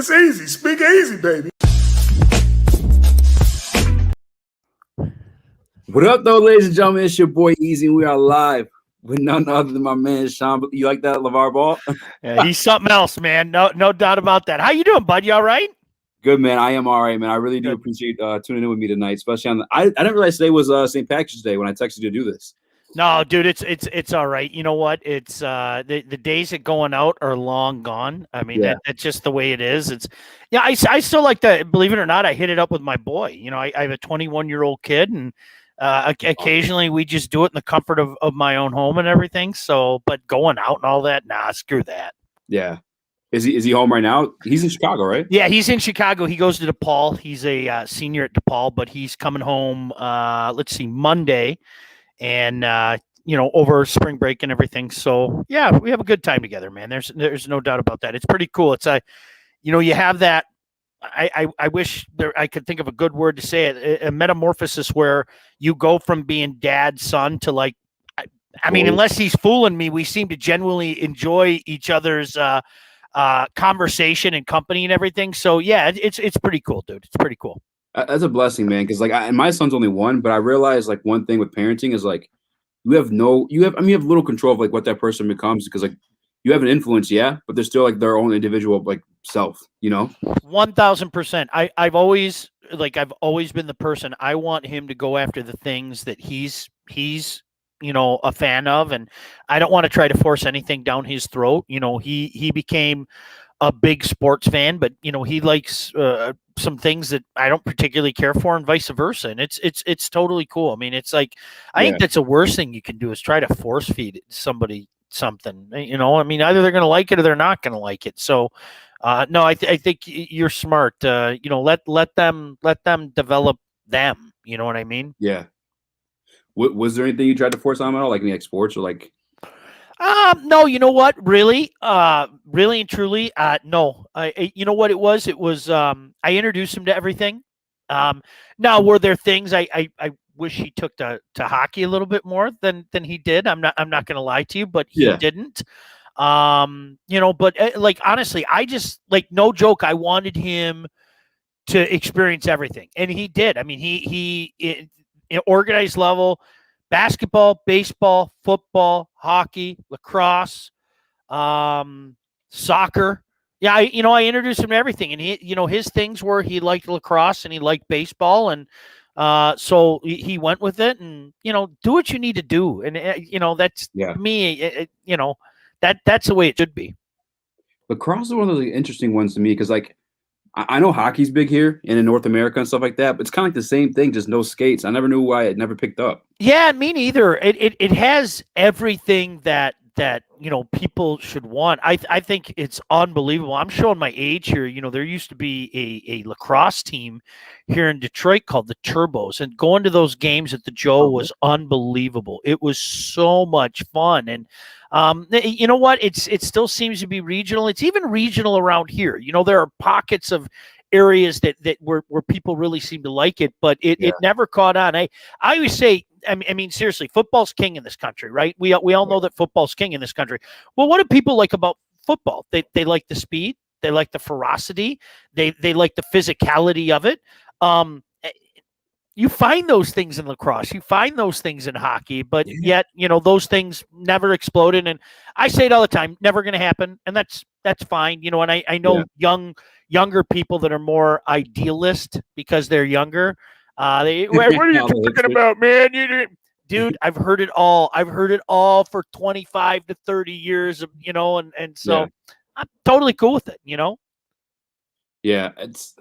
It's easy. Speak easy, baby. What up, though, ladies and gentlemen? It's your boy Eazy, and we are live with none other than my man Sean. You like that, LeVar Ball? Yeah, he's something else, man. No doubt about that. How you doing, bud? You all right? Good, man. I am all right, man. I really do appreciate tuning in with me tonight, especially on I didn't realize today was St. Patrick's Day when I texted you to do this. No, dude, it's all right. You know what? It's the days of going out are long gone. I mean, that's just the way it is. I still like that. Believe it or not, I hit it up with my boy. You know, I have a 21-year-old kid, and occasionally we just do it in the comfort of my own home and everything. So, but going out and all that, nah, screw that. Yeah. Is he home right now? He's in Chicago, right? Yeah, he's in Chicago. He goes to DePaul. He's a senior at DePaul, but he's coming home, Monday. And over spring break and everything. So yeah, we have a good time together, man. There's no doubt about that. It's pretty cool. It's you have that. I wish I could think of a good word to say it. A metamorphosis where you go from being dad, son to like. I mean, unless he's fooling me, we seem to genuinely enjoy each other's conversation and company and everything. So yeah, it's pretty cool, dude. It's pretty cool. That's a blessing, man. Because and my son's only one, but I realized like one thing with parenting is like you have little control of like what that person becomes because like you have an influence, yeah, but they're still like their own individual like self, you know. 1,000%. I've always been the person. I want him to go after the things that he's a fan of, and I don't want to try to force anything down his throat. You know, he became a big sports fan, but he likes some things that I don't particularly care for, and vice versa. And it's totally cool. I mean, it's like I think that's the worst thing you can do is try to force feed somebody something. I mean, either they're going to like it or they're not going to like it. So, no, I think you're smart. Let them develop them. You know what I mean? Yeah. Was there anything you tried to force on them at all, like any like sports or like? No, you know what? Really and truly, no. You know what it was? It was I introduced him to everything. Now were there things I wish he took to hockey a little bit more than he did. I'm not going to lie to you, but he didn't. But like honestly, I just like no joke. I wanted him to experience everything, and he did. I mean, he organized level. Basketball, baseball, football, hockey, lacrosse, soccer. Yeah, I introduced him to everything, and his things were he liked lacrosse and he liked baseball, and so he went with it, and do what you need to do, and that's me. That's the way it should be. Lacrosse is one of those interesting ones to me because like. I know hockey's big here and in North America and stuff like that, but it's kind of like the same thing, just no skates. I never knew why it never picked up. Yeah, me neither. It has everything that people should want. I think it's unbelievable. I'm showing my age here. There used to be a lacrosse team here in Detroit called the Turbos, and going to those games at the Joe was unbelievable. It was so much fun, and you know what? It still seems to be regional. It's even regional around here. There are pockets of areas that where people really seem to like it, but it never caught on. I always say, I mean, seriously, football's king in this country, right? We all know that football's king in this country. Well, what do people like about football? They like the speed, they like the ferocity, they like the physicality of it. You find those things in lacrosse, you find those things in hockey, but yet, those things never exploded. And I say it all the time, never going to happen. And that's fine. And I know younger people that are more idealist because they're younger. What are you talking about, man? Dude, I've heard it all. I've heard it all for 25 to 30 years, and so I'm totally cool with it, Yeah, it's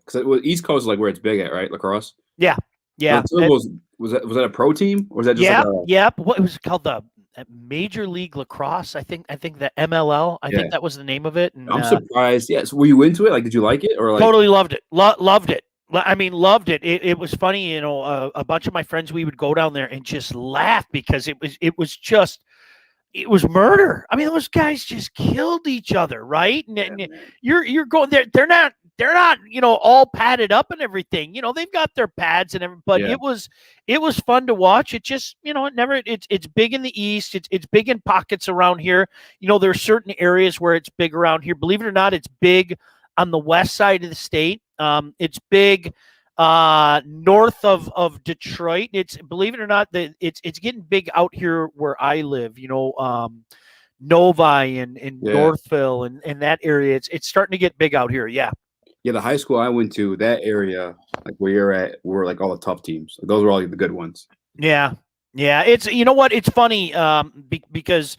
because East Coast is like where it's big at, right? Lacrosse. Yeah. Was that a pro team or was that just What was it called? The Major League Lacrosse. I think the MLL. I think that was the name of it. And, I'm surprised. Yeah. So were you into it? Like, did you like it or like? Totally loved it. Loved it. I mean, loved it. It was funny. A bunch of my friends, we would go down there and just laugh because it was murder. I mean, those guys just killed each other, right? And you're going there. They're not all padded up and everything. They've got their pads and everything, but it was fun to watch. It just, it's big in the East. It's big in pockets around here. There are certain areas where it's big around here. Believe it or not, it's big on the west side of the state. It's big north of Detroit. It's, believe it or not, that it's getting big out here where I live. Novi and Northville and that area. It's starting to get big out here. Yeah. Yeah, the high school I went to, that area, like where you're at, were like all the tough teams. Like, those were all the good ones. Yeah. It's, you know what? It's funny because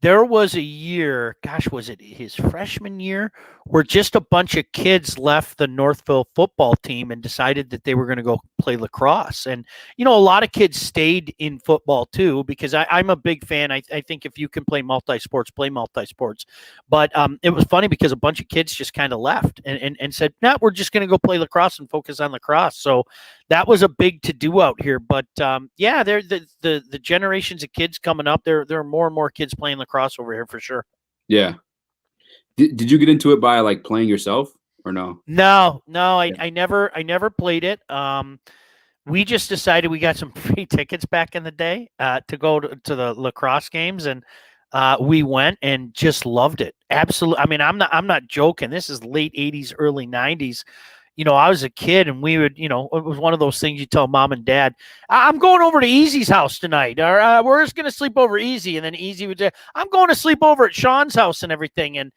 there was a year, gosh, was it his freshman year, where just a bunch of kids left the Northville football team and decided that they were going to go play lacrosse. And, a lot of kids stayed in football too, because I'm a big fan. I think if you can play multi-sports, play multi-sports. But it was funny because a bunch of kids just kind of left and said, no, we're just going to go play lacrosse and focus on lacrosse. So that was a big to-do out here. But, yeah, they're the generations of kids coming up, there are more and more kids playing lacrosse over here for sure. Yeah. Did you get into it by like playing yourself or no? No, I never played it. We just decided, we got some free tickets back in the day to go to the lacrosse games, and we went and just loved it. Absolutely. I mean, I'm not joking. This is late 80s, early 90s. I was a kid, and we would, it was one of those things you tell mom and dad, I'm going over to Easy's house tonight, or we're just going to sleep over Easy. And then Easy would say, I'm going to sleep over at Sean's house and everything. And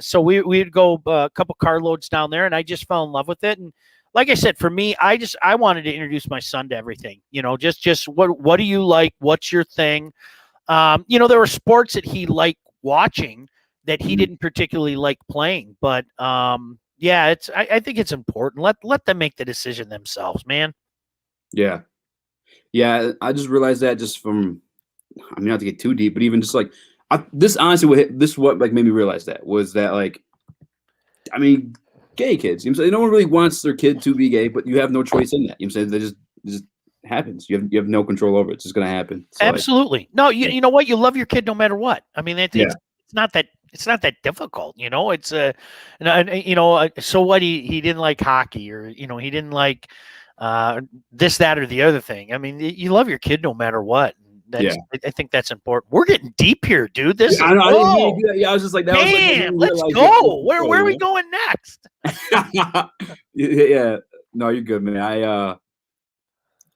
so we'd go a couple carloads down there, and I just fell in love with it. And like I said, for me, I wanted to introduce my son to everything, just what do you like? What's your thing? There were sports that he liked watching that he didn't particularly like playing, but, yeah, I think it's important. Let them make the decision themselves, man. Yeah. Yeah, I just realized that just from, I mean, not to get too deep, but even just like, this honestly, this what like made me realize that was that, like, I mean, gay kids, no one really wants their kid to be gay, but you have no choice in that. They just happens. You have no control over it. It's just gonna happen. So, absolutely. Like, no, you know what? You love your kid no matter what. I mean, it's not that. It's not that difficult, It's so what? He didn't like hockey, or he didn't like this, that, or the other thing. I mean, you love your kid no matter what. I think that's important. We're getting deep here, dude. This is, I I was just like, that man, was let's go. Where are we going next? Yeah, no, you're good, man.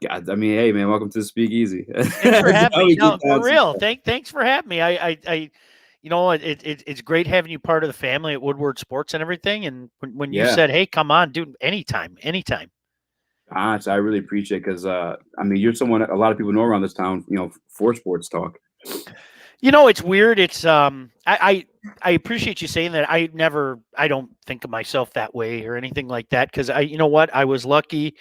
God, I mean, hey, man, welcome to the Speakeasy. Thanks for having me. No, for real. Thanks for having me. It's great having you part of the family at Woodward Sports and everything. And when you said, hey, come on, dude, anytime. Honestly, I really appreciate it because, I mean, you're someone a lot of people know around this town, for sports talk. It's weird. It's I appreciate you saying that. I don't think of myself that way or anything like that, because I was lucky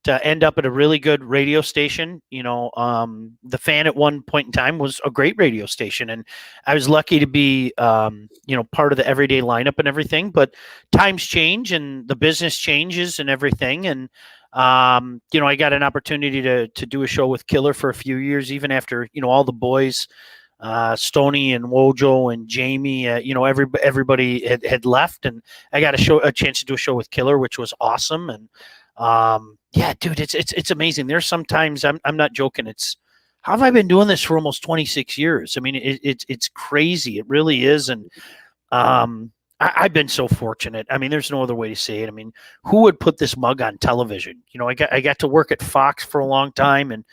to end up at a really good radio station. The Fan at one point in time was a great radio station, and I was lucky to be, part of the everyday lineup and everything. But times change and the business changes and everything. And, I got an opportunity to do a show with Killer for a few years, even after, all the boys, Stoney and Wojo and Jamie, everybody had left, and I got a chance to do a show with Killer, which was awesome. And, yeah, dude, it's amazing. There's sometimes I'm not joking. It's, how have I been doing this for almost 26 years? I mean, it's crazy. It really is. And I've been so fortunate. I mean, there's no other way to say it. I mean, who would put this mug on television? I got to work at Fox for a long time, and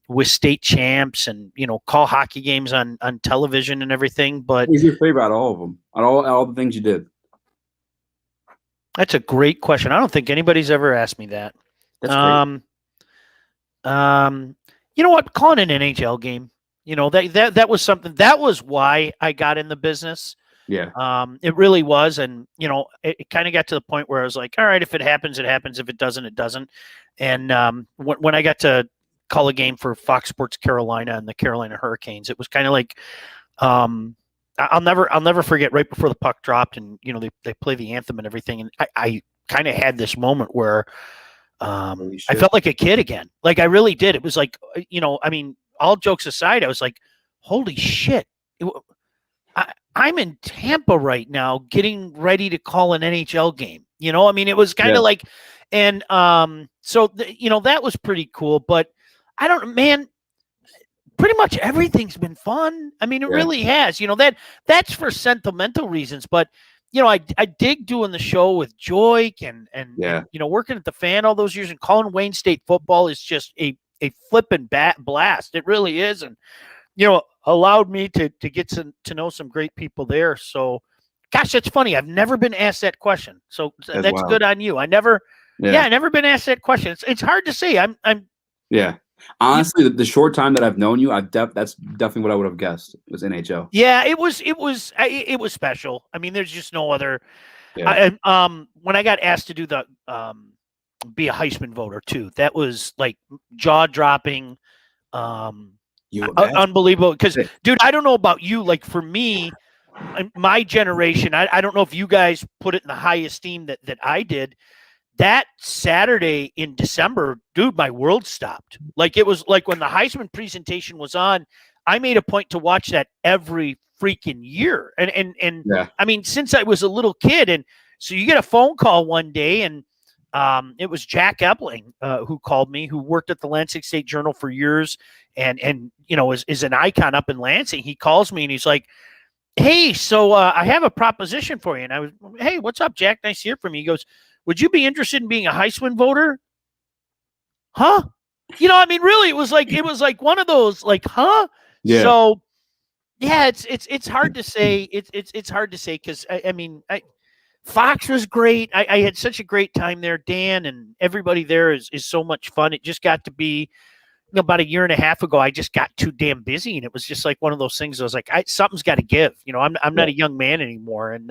with state champs, and call hockey games on television and everything. But who's your favorite out of all of them? Out of all the things you did? That's a great question. I don't think anybody's ever asked me that. That's great. You know what? Calling an NHL game, that was something. That was why I got in the business. Yeah. It really was. And, it kind of got to the point where I was like, all right, if it happens, it happens. If it doesn't, it doesn't. And when I got to call a game for Fox Sports Carolina and the Carolina Hurricanes, it was kind of like, I'll never forget right before the puck dropped, and they play the anthem and everything, and I kind of had this moment where I felt like a kid again. Like, I really did. It was like, I mean, all jokes aside, I was like, holy shit, I'm in Tampa right now, getting ready to call an NHL game. I mean, it was kind of like, and so that was pretty cool. But I don't, man. Pretty much everything's been fun. I mean, it really has. That's for sentimental reasons. But I dig doing the show with Joik and Yeah. working at the Fan all those years and calling Wayne State football is just a flipping blast. It really is. And, allowed me to get to know some great people there. So, gosh, that's funny. I've never been asked that question. So that's good on you. I never been asked that question. It's hard to say. Yeah. Honestly, the short time that I've known you, that's definitely what I would have guessed was NHL. Yeah, it was special. I mean, there's just no other. Yeah. When I got asked to do the be a Heisman voter too, that was like jaw dropping, unbelievable. Because, dude, I don't know about you. Like for me, my generation, I don't know if you guys put it in the high esteem that I did. That Saturday in December, dude, my world stopped. Like it was like when the Heisman presentation was on, I made a point to watch that every freaking year. And I mean, since I was a little kid, and so you get a phone call one day, and it was Jack Ebling who called me, who worked at the Lansing State Journal for years, and is an icon up in Lansing. He calls me and he's like, "Hey, so I have a proposition for you." And I was, "Hey, what's up, Jack? Nice to hear from you." He goes, "Would you be interested in being a Heisman voter?" Huh? I mean, really, it was like one of those, like, huh? Yeah. So, yeah, it's hard to say. It's hard to say because I mean, Fox was great. I had such a great time there. Dan and everybody there is so much fun. It just got to be, about a year and a half ago, I just got too damn busy, and it was just like one of those things. I was like, something's got to give. I'm not a young man anymore, and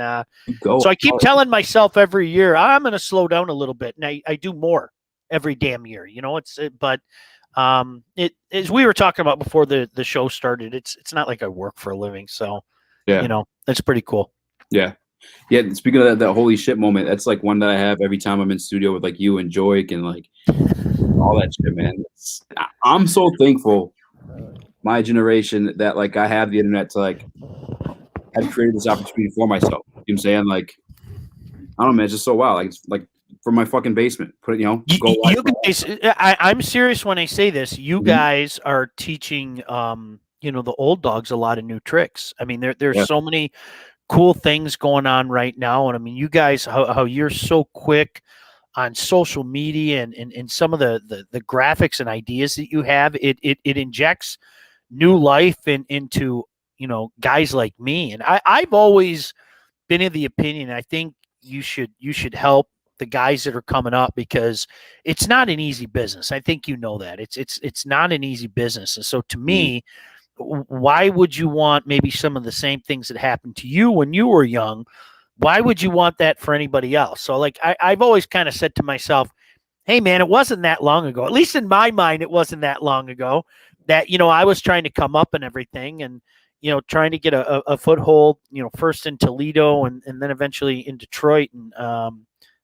so I keep telling myself every year I'm going to slow down a little bit, and I do more every damn year. But as we were talking about before the show started, it's not like I work for a living, so that's pretty cool. Yeah. Speaking of that holy shit moment, that's like one that I have every time I'm in studio with like you and Joik and like all that shit, man. I'm so thankful, my generation, that like I have the internet to like have created this opportunity for myself. You know what I'm saying? Like, I don't know, man, it's just so wild. Like, it's like from my fucking basement. Put it, I'm serious when I say this. You guys are teaching the old dogs a lot of new tricks. I mean, there's so many cool things going on right now. And I mean, you guys, how you're so quick on social media and some of the graphics and ideas that you have, it injects new life into, guys like me. And I've always been of the opinion, I think you should help the guys that are coming up, because it's not an easy business. I think that it's not an easy business. And so to me, why would you want maybe some of the same things that happened to you when you were young? Why would you want that for anybody else? So like I've always kind of said to myself, hey man, it wasn't that long ago, at least in my mind, it wasn't that long ago that, I was trying to come up and everything, and, trying to get a foothold, first in Toledo and then eventually in Detroit. And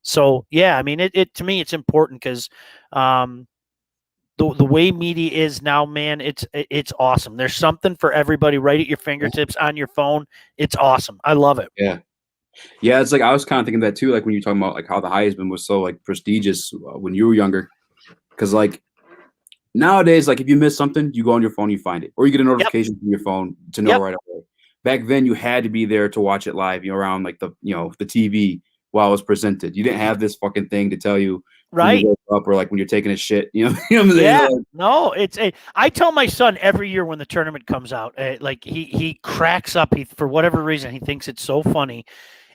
so, yeah, I mean, it to me, it's important because the way media is now, man, it's awesome. There's something for everybody right at your fingertips on your phone. It's awesome. I love it. Yeah, it's like I was kind of thinking that too, like when you're talking about like how the Heisman was so like prestigious when you were younger, because like nowadays, like if you miss something, you go on your phone, you find it, or you get a notification from your phone to know right away. Back then, you had to be there to watch it live, around like the TV while it was presented. You didn't have this fucking thing to tell you right up, or like when you're taking a shit, you know what I'm saying? Yeah, no, I tell my son every year when the tournament comes out, like he cracks up. For whatever reason, he thinks it's so funny.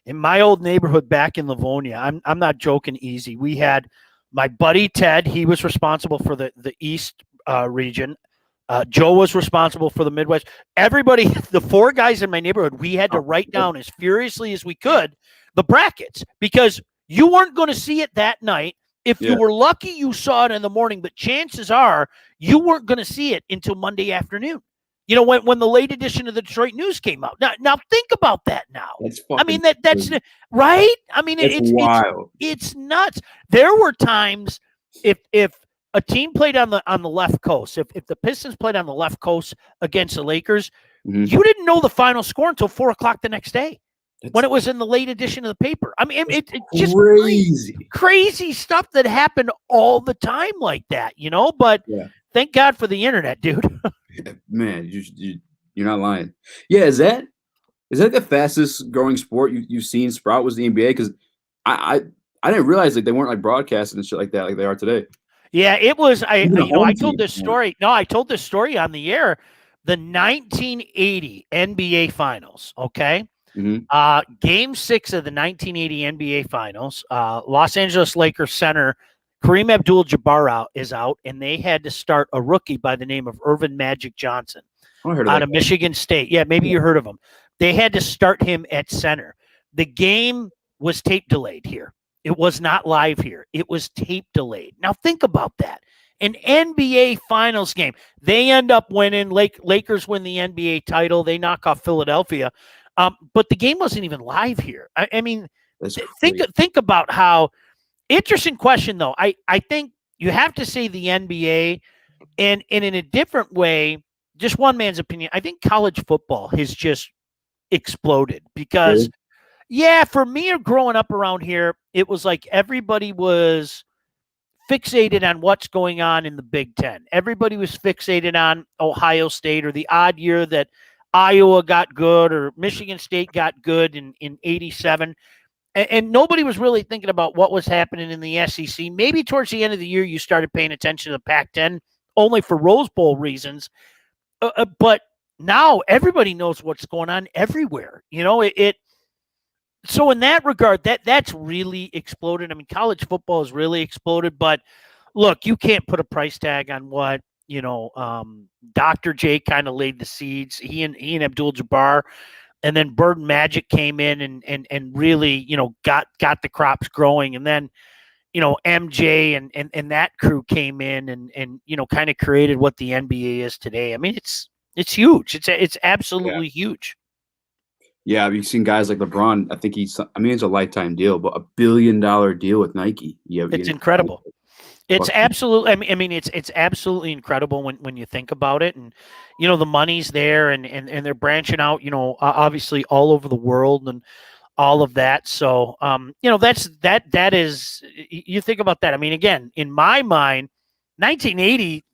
In my old neighborhood back in Livonia, I'm not joking, Easy. We had my buddy Ted. He was responsible for the East region. Joe was responsible for the Midwest. Everybody, the four guys in my neighborhood, we had to write down as furiously as we could the brackets, because you weren't going to see it that night. If you were lucky, you saw it in the morning, but chances are you weren't going to see it until Monday afternoon. When the late edition of the Detroit News came out. Now think about that now. I mean, that's right. I mean, it's wild. It's nuts. There were times if a team played on the left coast, if the Pistons played on the left coast against the Lakers, you didn't know the final score until 4:00 the next day. When it was in the late edition of the paper. I mean, it's just crazy stuff that happened all the time like that, but thank God for the internet, dude. Man, you're not lying. Yeah, is that Is that the fastest growing sport you've seen sprout was the NBA? Because I didn't realize like they weren't like broadcasting and shit like that like they are today. Yeah, it was. Even the I home told team. this story. No, I told this story on the air. The 1980 NBA Finals. Okay. Mhm. Game 6 of the 1980 NBA Finals. Los Angeles Lakers center Kareem Abdul-Jabbar is out, and they had to start a rookie by the name of Irvin Magic Johnson I heard of out that of guy. Michigan State. Yeah, maybe you heard of him. They had to start him at center. The game was tape delayed here. It was not live here. It was tape delayed. Now think about that. An NBA Finals game. They end up winning. Lakers win the NBA title. They knock off Philadelphia. But the game wasn't even live here. I mean, That's think about how interesting question though. I think you have to say the NBA, and in a different way, just one man's opinion. I think college football has just exploded because, really? yeah, for me growing up around here, it was like everybody was fixated on what's going on in the Big Ten. Everybody was fixated on Ohio State or the odd year that Iowa got good or Michigan State got good in 87. And nobody was really thinking about what was happening in the SEC. Maybe towards the end of the year, you started paying attention to the Pac-10 only for Rose Bowl reasons. But now everybody knows what's going on everywhere. You know, so in that regard, that's really exploded. I mean, college football has really exploded. But look, you can't put a price tag on what Dr. J kind of laid the seeds. He and Abdul-Jabbar, and then Bird and Magic came in and really got the crops growing, and then MJ and that crew came in and kind of created what the NBA is today. I mean, it's huge. It's absolutely huge. Yeah, you've seen guys like LeBron. I think it's a lifetime deal, but $1 billion deal with Nike. Yeah, It's incredible. It's absolutely. I mean, it's absolutely incredible when you think about it, and the money's there, and they're branching out. Obviously all over the world and all of that. So, that is. You think about that. I mean, again, in my mind, 1980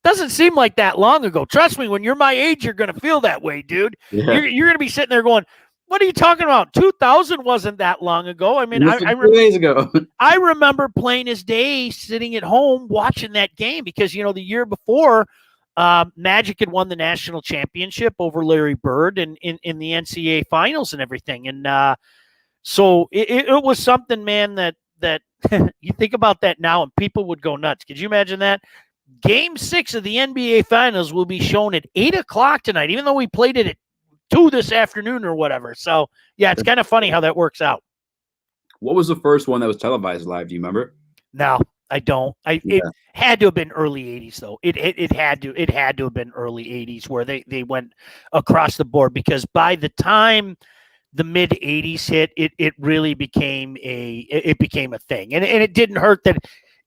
doesn't seem like that long ago. Trust me, when you're my age, you're going to feel that way, dude. Yeah. You're going to be sitting there going, what are you talking about? 2000 wasn't that long ago. I mean, 2 days ago. I remember plain as day sitting at home watching that game because, the year before, Magic had won the national championship over Larry Bird in the NCAA finals and everything. And so it was something, man, that you think about that now and people would go nuts. Could you imagine that? Game 6 of the NBA Finals will be shown at 8:00 tonight, even though we played it at 2 this afternoon or whatever. So, yeah, it's kind of funny how that works out. What was the first one that was televised live? Do you remember? No, I don't. It had to have been early 80s, though. It had to have been early 80s where they went across the board, because by the time the mid 80s hit, it really became a thing. And it didn't hurt that,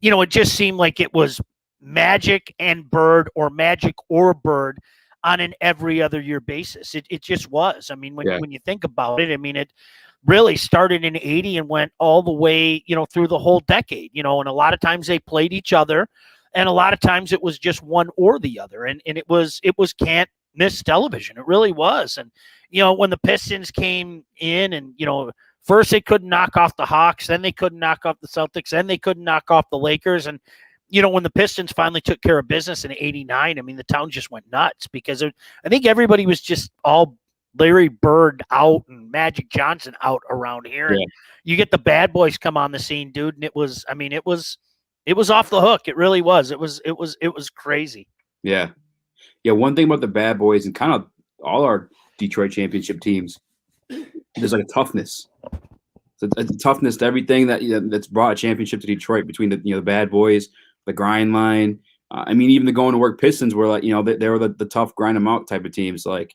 it just seemed like it was Magic and Bird, or Magic or Bird, on an every other year basis. It just was. I mean, when you think about it, I mean, it really started in 80 and went all the way, through the whole decade, and a lot of times they played each other, and a lot of times it was just one or the other. And it was can't miss television. It really was. And, when the Pistons came in and, first they couldn't knock off the Hawks, then they couldn't knock off the Celtics, then they couldn't knock off the Lakers. And, when the Pistons finally took care of business in 89, I mean, the town just went nuts because I think everybody was just all Larry Bird out and Magic Johnson out around here. Yeah. And you get the bad boys come on the scene, dude. And it was off the hook. It really was. It was crazy. Yeah. Yeah. One thing about the bad boys and kind of all our Detroit championship teams, there's like a toughness. It's a toughness to everything that's brought a championship to Detroit, between the bad boys, the grind line. I mean, even the going to work Pistons were like, they were the tough grind them out type of teams. Like,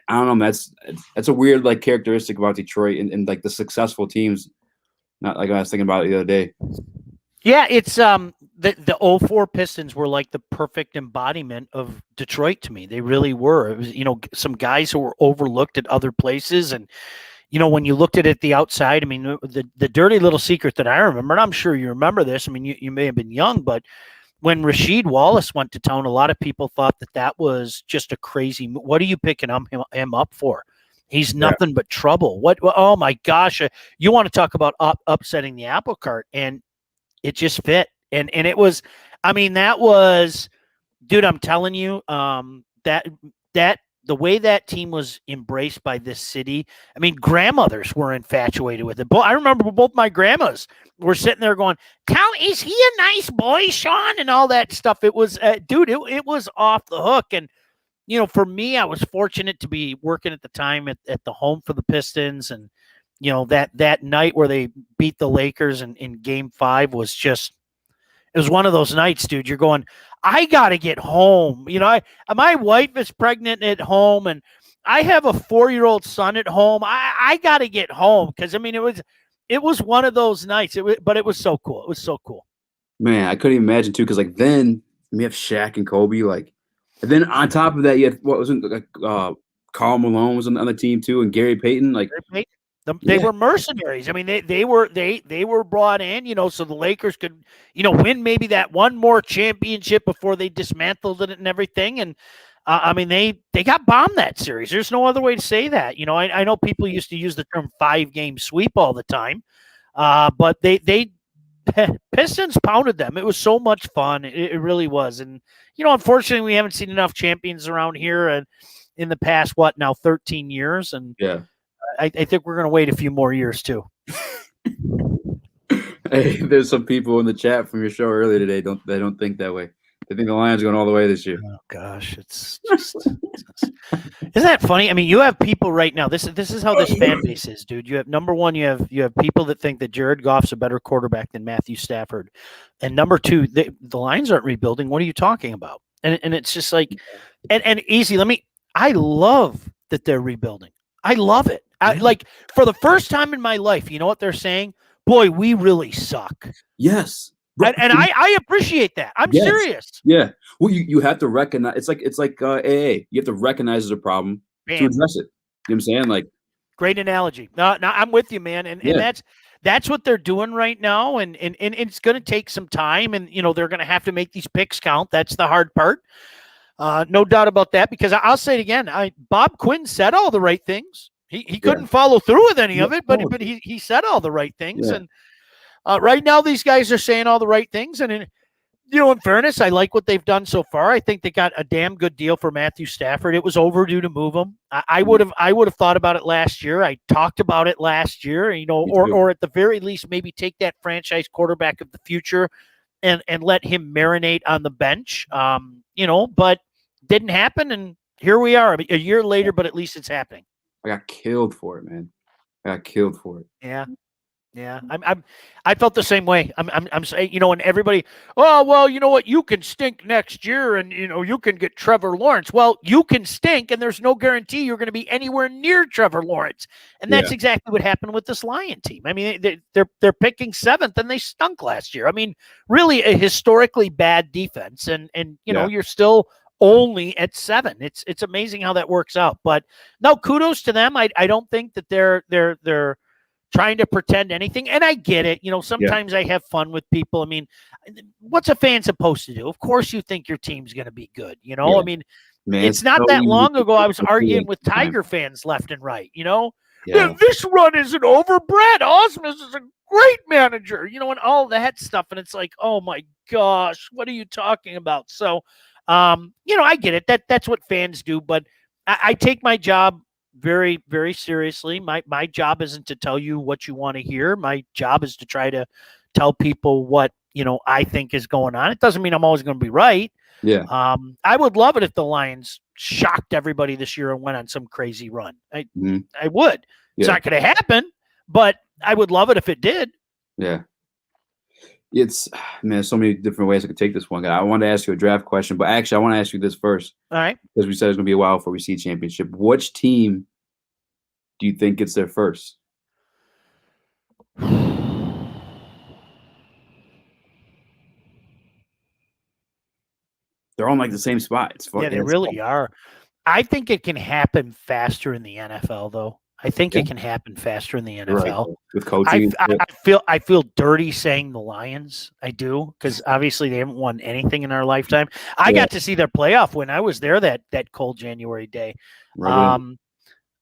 I don't know. That's a weird like characteristic about Detroit and like the successful teams. Not like I was thinking about it the other day. Yeah, it's the 04 Pistons were like the perfect embodiment of Detroit to me. They really were. It was, some guys who were overlooked at other places, and when you looked at it the outside, I mean, the dirty little secret that I remember, and I'm sure you remember this. I mean, you may have been young, but when Rasheed Wallace went to town, a lot of people thought that was just a crazy. What are you picking him up for? He's nothing but trouble. Oh my gosh. You want to talk about upsetting the apple cart, and it just fit. And it was, I mean, that was, dude, I'm telling you, that the way that team was embraced by this city, I mean, grandmothers were infatuated with it. I remember both my grandmas were sitting there going, is he a nice boy, Sean? And all that stuff. It was, dude, it was off the hook. And, you know, for me, I was fortunate to be working at the time at the home for the Pistons. And, you know, that night where they beat the Lakers in Game 5 was just, it was one of those nights, dude. You're going, I got to get home. You know, my wife is pregnant at home, and I have a 4-year-old son at home. I got to get home because, I mean, it was one of those nights. But it was so cool. It was so cool. Man, I couldn't even imagine too, because like then we have Shaq and Kobe, like, and then on top of that, you had what wasn't like Karl Malone was on the team too, and Gary Payton, like. They were mercenaries. I mean, they were brought in, you know, so the Lakers could, you know, win maybe that one more championship before they dismantled it and everything. And I mean, they got bombed that series. There's no other way to say that. You know, I know people used to use the term 5-game sweep all the time, but they Pistons pounded them. It was so much fun. It really was. And you know, unfortunately, we haven't seen enough champions around here and in the past 13 years. And yeah. I think we're going to wait a few more years too. Hey, there's some people in the chat from your show earlier today. They don't think that way. They think the Lions are going all the way this year. Oh gosh, it's just isn't that funny? I mean, you have people right now. This is how this fan base is, dude. You have number one, you have people that think that Jared Goff's a better quarterback than Matthew Stafford, and number two, the Lions aren't rebuilding. What are you talking about? And it's just like, and easy. I love that they're rebuilding. I love it. Like for the first time in my life, you know what they're saying? Boy, we really suck. Yes. And I appreciate that. I'm serious. Yeah. Well, you have to recognize it's like AA. You have to recognize there's a problem to address it. You know what I'm saying? Like great analogy. No, I'm with you, man. And that's what they're doing right now. And it's gonna take some time, and you know, they're gonna have to make these picks count. That's the hard part. No doubt about that, because I'll say it again. Bob Quinn said all the right things. He couldn't follow through with any of it, but he said all the right things. Yeah. And right now, these guys are saying all the right things. And, you know, in fairness, I like what they've done so far. I think they got a damn good deal for Matthew Stafford. It was overdue to move him. I would have thought about it last year. I talked about it last year, you know, or at the very least, maybe take that franchise quarterback of the future and let him marinate on the bench, you know, but didn't happen. And here we are a year later, but at least it's happening. I got killed for it, man. I got killed for it. Yeah. Yeah. I felt the same way. I'm saying, you know, and everybody, oh, well, you know what? You can stink next year and, you know, you can get Trevor Lawrence. Well, you can stink and there's no guarantee you're going to be anywhere near Trevor Lawrence. And that's exactly what happened with this Lion team. I mean, they're picking 7th and they stunk last year. I mean, really a historically bad defense. And you know, you're still only at 7. It's amazing how that works out. But no, kudos to them. I don't think that they're trying to pretend anything. And I get it. You know, sometimes I have fun with people. I mean, what's a fan supposed to do? Of course you think your team's going to be good. You know, I mean, it's not that long ago I was arguing with Tiger fans left and right, you know. This run isn't over. Brad Osmus is a great manager, you know, and all that stuff. And it's like, oh my gosh, what are you talking about? So, you know, I get it. That's what fans do, but I take my job very, very seriously. My job isn't to tell you what you want to hear. My job is to try to tell people what, you know, I think is going on. It doesn't mean I'm always going to be right. Yeah. I would love it if the Lions shocked everybody this year and went on some crazy run. I would. It's not going to happen, but I would love it if it did. Yeah. It's, man, there's so many different ways I could take this one. I wanted to ask you a draft question, but actually I want to ask you this first. All right. Because we said it's going to be a while before we see a championship. Which team do you think gets there first? They're on like the same spot. Yeah, they really are. I think it can happen faster in the NFL, though. I think it can happen faster in the NFL. Right. With coaching. I feel dirty saying the Lions. I do, because obviously they haven't won anything in our lifetime. I got to see their playoff when I was there that cold January day.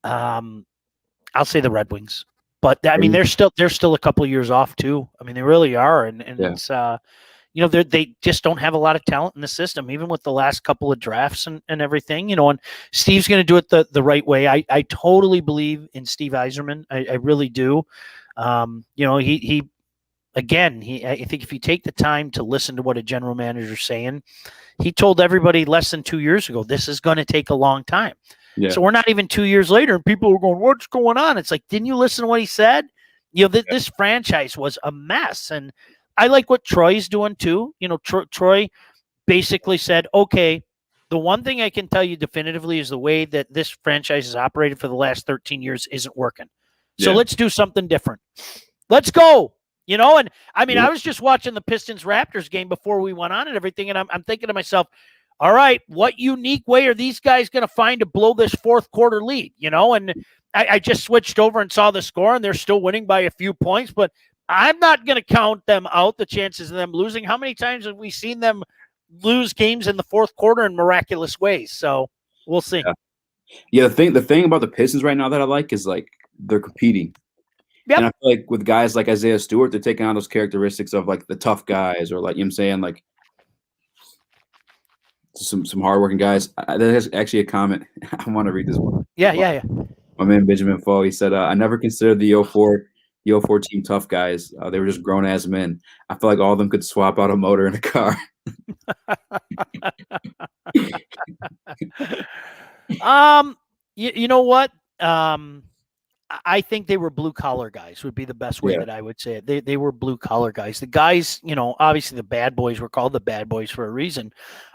I'll say the Red Wings. But I mean, they're still a couple of years off too. I mean, they really are, and it's they just don't have a lot of talent in the system, even with the last couple of drafts and everything. And Steve's going to do it the right way. I totally believe in Steve Yzerman. I really do. He I think if you take the time to listen to what a general manager is saying, he told everybody less than 2 years ago, this is going to take a long time. Yeah. So we're not even 2 years later, and people are going, what's going on? It's like, didn't you listen to what he said? This franchise was a mess. And I like what Troy's doing too. Troy basically said, okay, the one thing I can tell you definitively is the way that this franchise has operated for the last 13 years isn't working. So let's do something different. Let's go. And I mean, I was just watching the Pistons-Raptors game before we went on and everything, and I'm thinking to myself, all right, what unique way are these guys going to find to blow this fourth quarter lead? And I just switched over and saw the score, and they're still winning by a few points, but I'm not going to count them out, the chances of them losing. How many times have we seen them lose games in the fourth quarter in miraculous ways? So we'll see. Yeah, the thing about the Pistons right now that I like is like they're competing. Yep. And I feel like with guys like Isaiah Stewart, they're taking on those characteristics of like the tough guys, or like, you know what I'm saying, like some hardworking guys. There's actually a comment. I want to read this one. Yeah. My man Benjamin Foe, he said, I never considered the 04 team tough guys. They were just grown-ass men. I feel like all of them could swap out a motor in a car. You know what? I think they were blue-collar guys would be the best way that I would say it. They were blue-collar guys. The guys, obviously the bad boys were called the bad boys for a reason.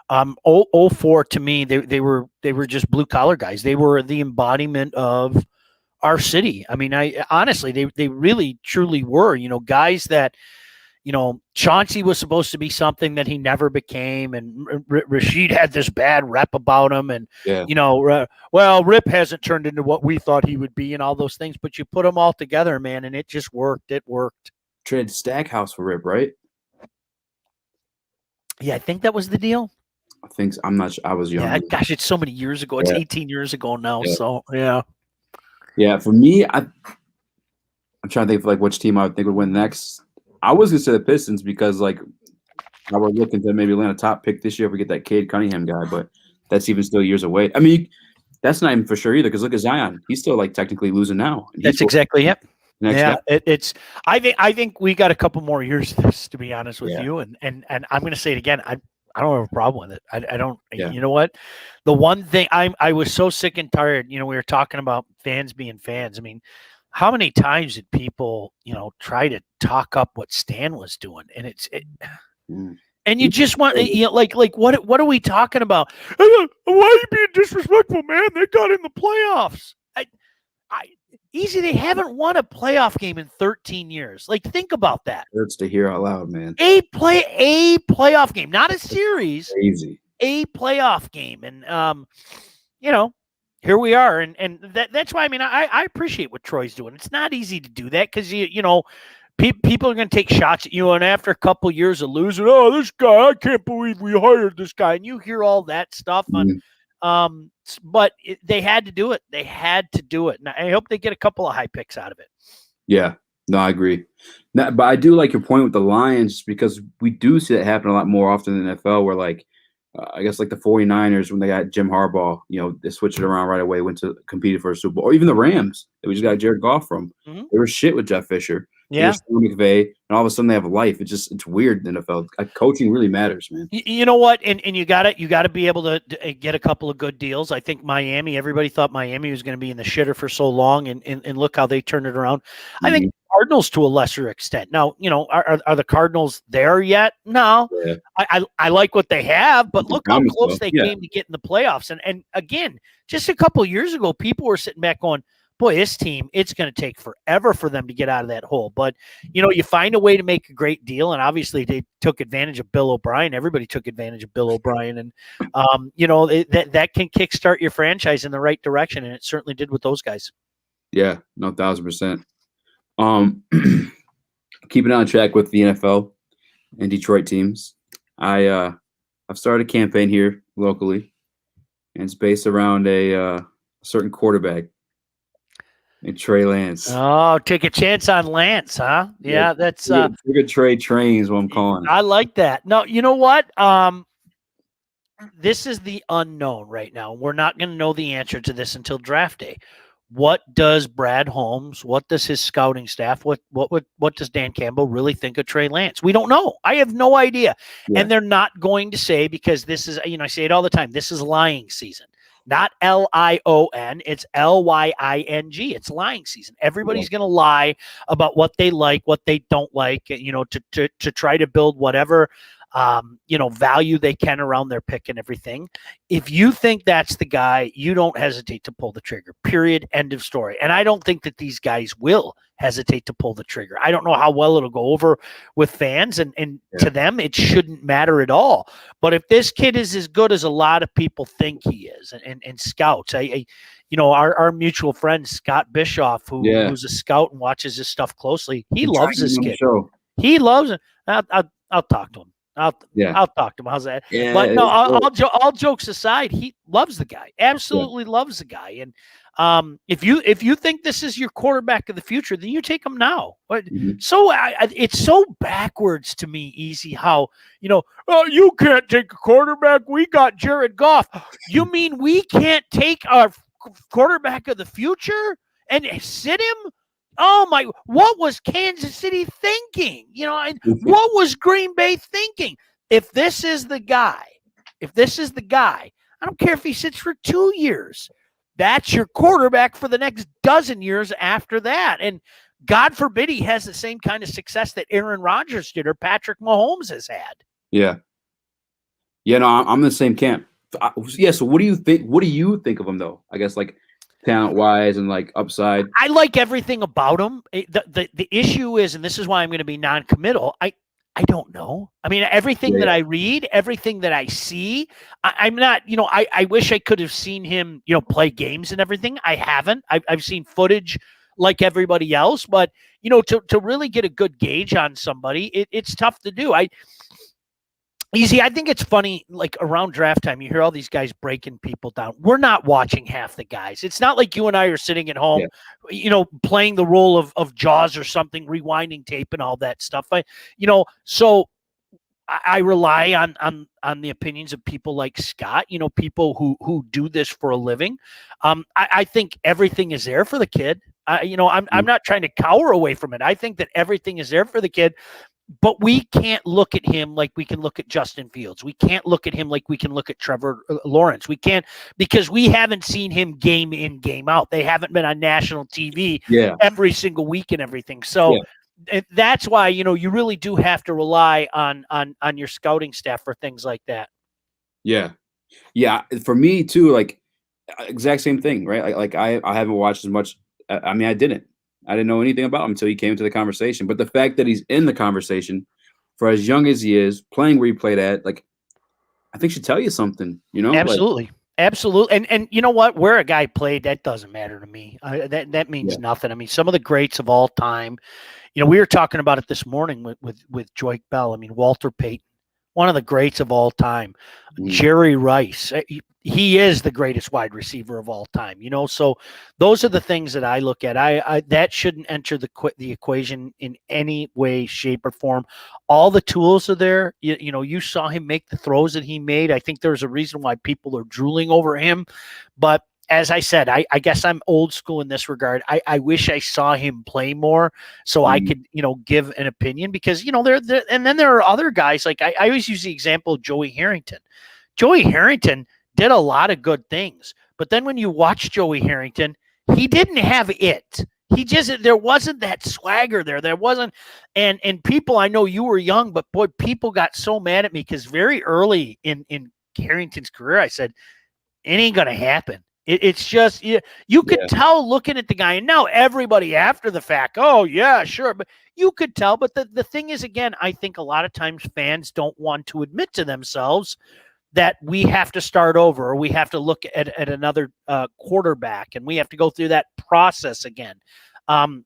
04 to me, they were just blue-collar guys. They were the embodiment of our city. I mean, honestly, they really, truly were, guys that, Chauncey was supposed to be something that he never became, and Rashid had this bad rep about him, and well, Rip hasn't turned into what we thought he would be, and all those things. But you put them all together, man, and it just worked. It worked. Traded Stackhouse for Rip, right? Yeah, I think that was the deal. I think I'm not sure. I was young. Yeah, gosh, it's so many years ago. It's 18 years ago now. Yeah. So yeah. For me, I'm trying to think of like which team I would think would win next. I was gonna say the Pistons because like I was looking to maybe land a top pick this year if we get that Cade Cunningham guy, but that's even still years away. I mean, that's not even for sure either, because look at Zion. He's still like technically losing now. That's exactly it. Yeah, it's. I think we got a couple more years of this, to be honest with you, and I'm going to say it again. I don't have a problem with it. I don't. Yeah. You know what? The one thing I was so sick and tired. We were talking about fans being fans. I mean, how many times did people, try to talk up what Stan was doing? And and you just want, like what are we talking about? Why are you being disrespectful, man? They got in the playoffs. Easy, they haven't won a playoff game in 13 years. Like, think about that. Hurts to hear out loud, man. A playoff game, not a series. Crazy. A playoff game. And, here we are, and that's why, I mean, I appreciate what Troy's doing. It's not easy to do that because, people are going to take shots at you, and after a couple years of losing, this guy, I can't believe we hired this guy, and you hear all that stuff. But they had to do it. They had to do it, and I hope they get a couple of high picks out of it. Yeah, no, I agree. But I do like your point with the Lions, because we do see that happen a lot more often in the NFL, where like, I guess like the 49ers, when they got Jim Harbaugh, they switched it around right away, went to competed for a Super Bowl. Or even the Rams that we just got Jared Goff from. Mm-hmm. They were shit with Jeff Fisher. Yeah. McVay, and all of a sudden they have a life. It's weird in the NFL. Coaching really matters, man. You know what? And you gotta be able to get a couple of good deals. I think Miami, everybody thought Miami was going to be in the shitter for so long, and look how they turned it around. Mm-hmm. I think Cardinals to a lesser extent. Now, are the Cardinals there yet? No. Yeah. I like what they have, but look how close they came to get in the playoffs. And again, just a couple of years ago, people were sitting back going, boy, this team, it's going to take forever for them to get out of that hole. But, you find a way to make a great deal, and obviously they took advantage of Bill O'Brien. Everybody took advantage of Bill O'Brien, and, that can kickstart your franchise in the right direction, and it certainly did with those guys. Yeah, no, 1,000%. Keeping on track with the NFL and Detroit teams, I've started a campaign here locally, and it's based around a certain quarterback. And Trey Lance. Oh, take a chance on Lance, huh? Yeah, that's good Trey trains what I'm calling it. I like that. No, you know what? This is the unknown right now. We're not going to know the answer to this until draft day. What does Brad Holmes, what does his scouting staff, what does Dan Campbell really think of Trey Lance? We don't know. I have no idea. Yeah. And they're not going to say, because this is, I say it all the time, this is lying season. Not Lion, it's Lying. It's lying season. Everybody's going to lie about what they like, what they don't like, to try to build whatever value they can around their pick and everything. If you think that's the guy, you don't hesitate to pull the trigger, period, end of story. And I don't think that these guys will hesitate to pull the trigger. I don't know how well it'll go over with fans, and to them, it shouldn't matter at all. But if this kid is as good as a lot of people think he is, and scouts, our mutual friend, Scott Bischoff, who's a scout and watches this stuff closely, he loves this kid. He loves it. I'll talk to him. I'll talk to him. How's that? Yeah, but no, all jokes aside, he loves the guy. Absolutely loves the guy. And if you think this is your quarterback of the future, then you take him now. But so it's so backwards to me, Easy. How you can't take a quarterback. We got Jared Goff. You mean we can't take our quarterback of the future and sit him? Oh my! What was Kansas City thinking? What was Green Bay thinking? If this is the guy, I don't care if he sits for 2 years. That's your quarterback for the next dozen years after that. And God forbid he has the same kind of success that Aaron Rodgers did or Patrick Mahomes has had. Yeah. Yeah, no, I'm in the same camp. So what do you think? What do you think of him, though? I guess, like, talent-wise and, like, upside. I like everything about him. The issue is, and this is why I'm going to be non-committal, I don't know. I mean, everything that I read, everything that I see, I'm not, I wish I could have seen him, play games and everything. I haven't. I've seen footage like everybody else, but, to really get a good gauge on somebody, it's tough to do. Easy. I think it's funny, like around draft time, you hear all these guys breaking people down. We're not watching half the guys. It's not like you and I are sitting at home, playing the role of Jaws or something, rewinding tape and all that stuff. So I rely on the opinions of people like Scott, people who do this for a living. I think everything is there for the kid. I'm not trying to cower away from it. I think that everything is there for the kid. But we can't look at him like we can look at Justin Fields. We can't look at him like we can look at Trevor Lawrence. We can't, because we haven't seen him game in, game out. They haven't been on national TV every single week and everything. So that's why, you really do have to rely on your scouting staff for things like that. Yeah. Yeah. For me too, like, exact same thing, right? Like I haven't watched as much. I mean, I didn't know anything about him until he came to the conversation. But the fact that he's in the conversation for as young as he is, playing where he played at, like, I think should tell you something, Absolutely. Like, absolutely. And you know what? Where a guy played, that doesn't matter to me. That means nothing. I mean, some of the greats of all time, we were talking about it this morning with Joyke Bell. I mean, Walter Payton, one of the greats of all time. Jerry Rice. He is the greatest wide receiver of all time, so those are the things that I look at. I that shouldn't enter the equation in any way, shape, or form. All the tools are there. You saw him make the throws that he made. I think there's a reason why people are drooling over him. But as I said, I guess I'm old school in this regard. I wish I saw him play more so I could, give an opinion, because, there and then there are other guys. Like I always use the example of Joey Harrington. Joey Harrington did a lot of good things, but then when you watch Joey Harrington, he didn't have it. There wasn't that swagger there. There wasn't, and people, I know you were young, but boy, people got so mad at me because very early in Harrington's career, I said, it ain't going to happen. It's just, you could tell looking at the guy, and now everybody after the fact, oh yeah, sure. But you could tell, but the thing is, again, I think a lot of times fans don't want to admit to themselves that we have to start over, or we have to look at another quarterback, and we have to go through that process again.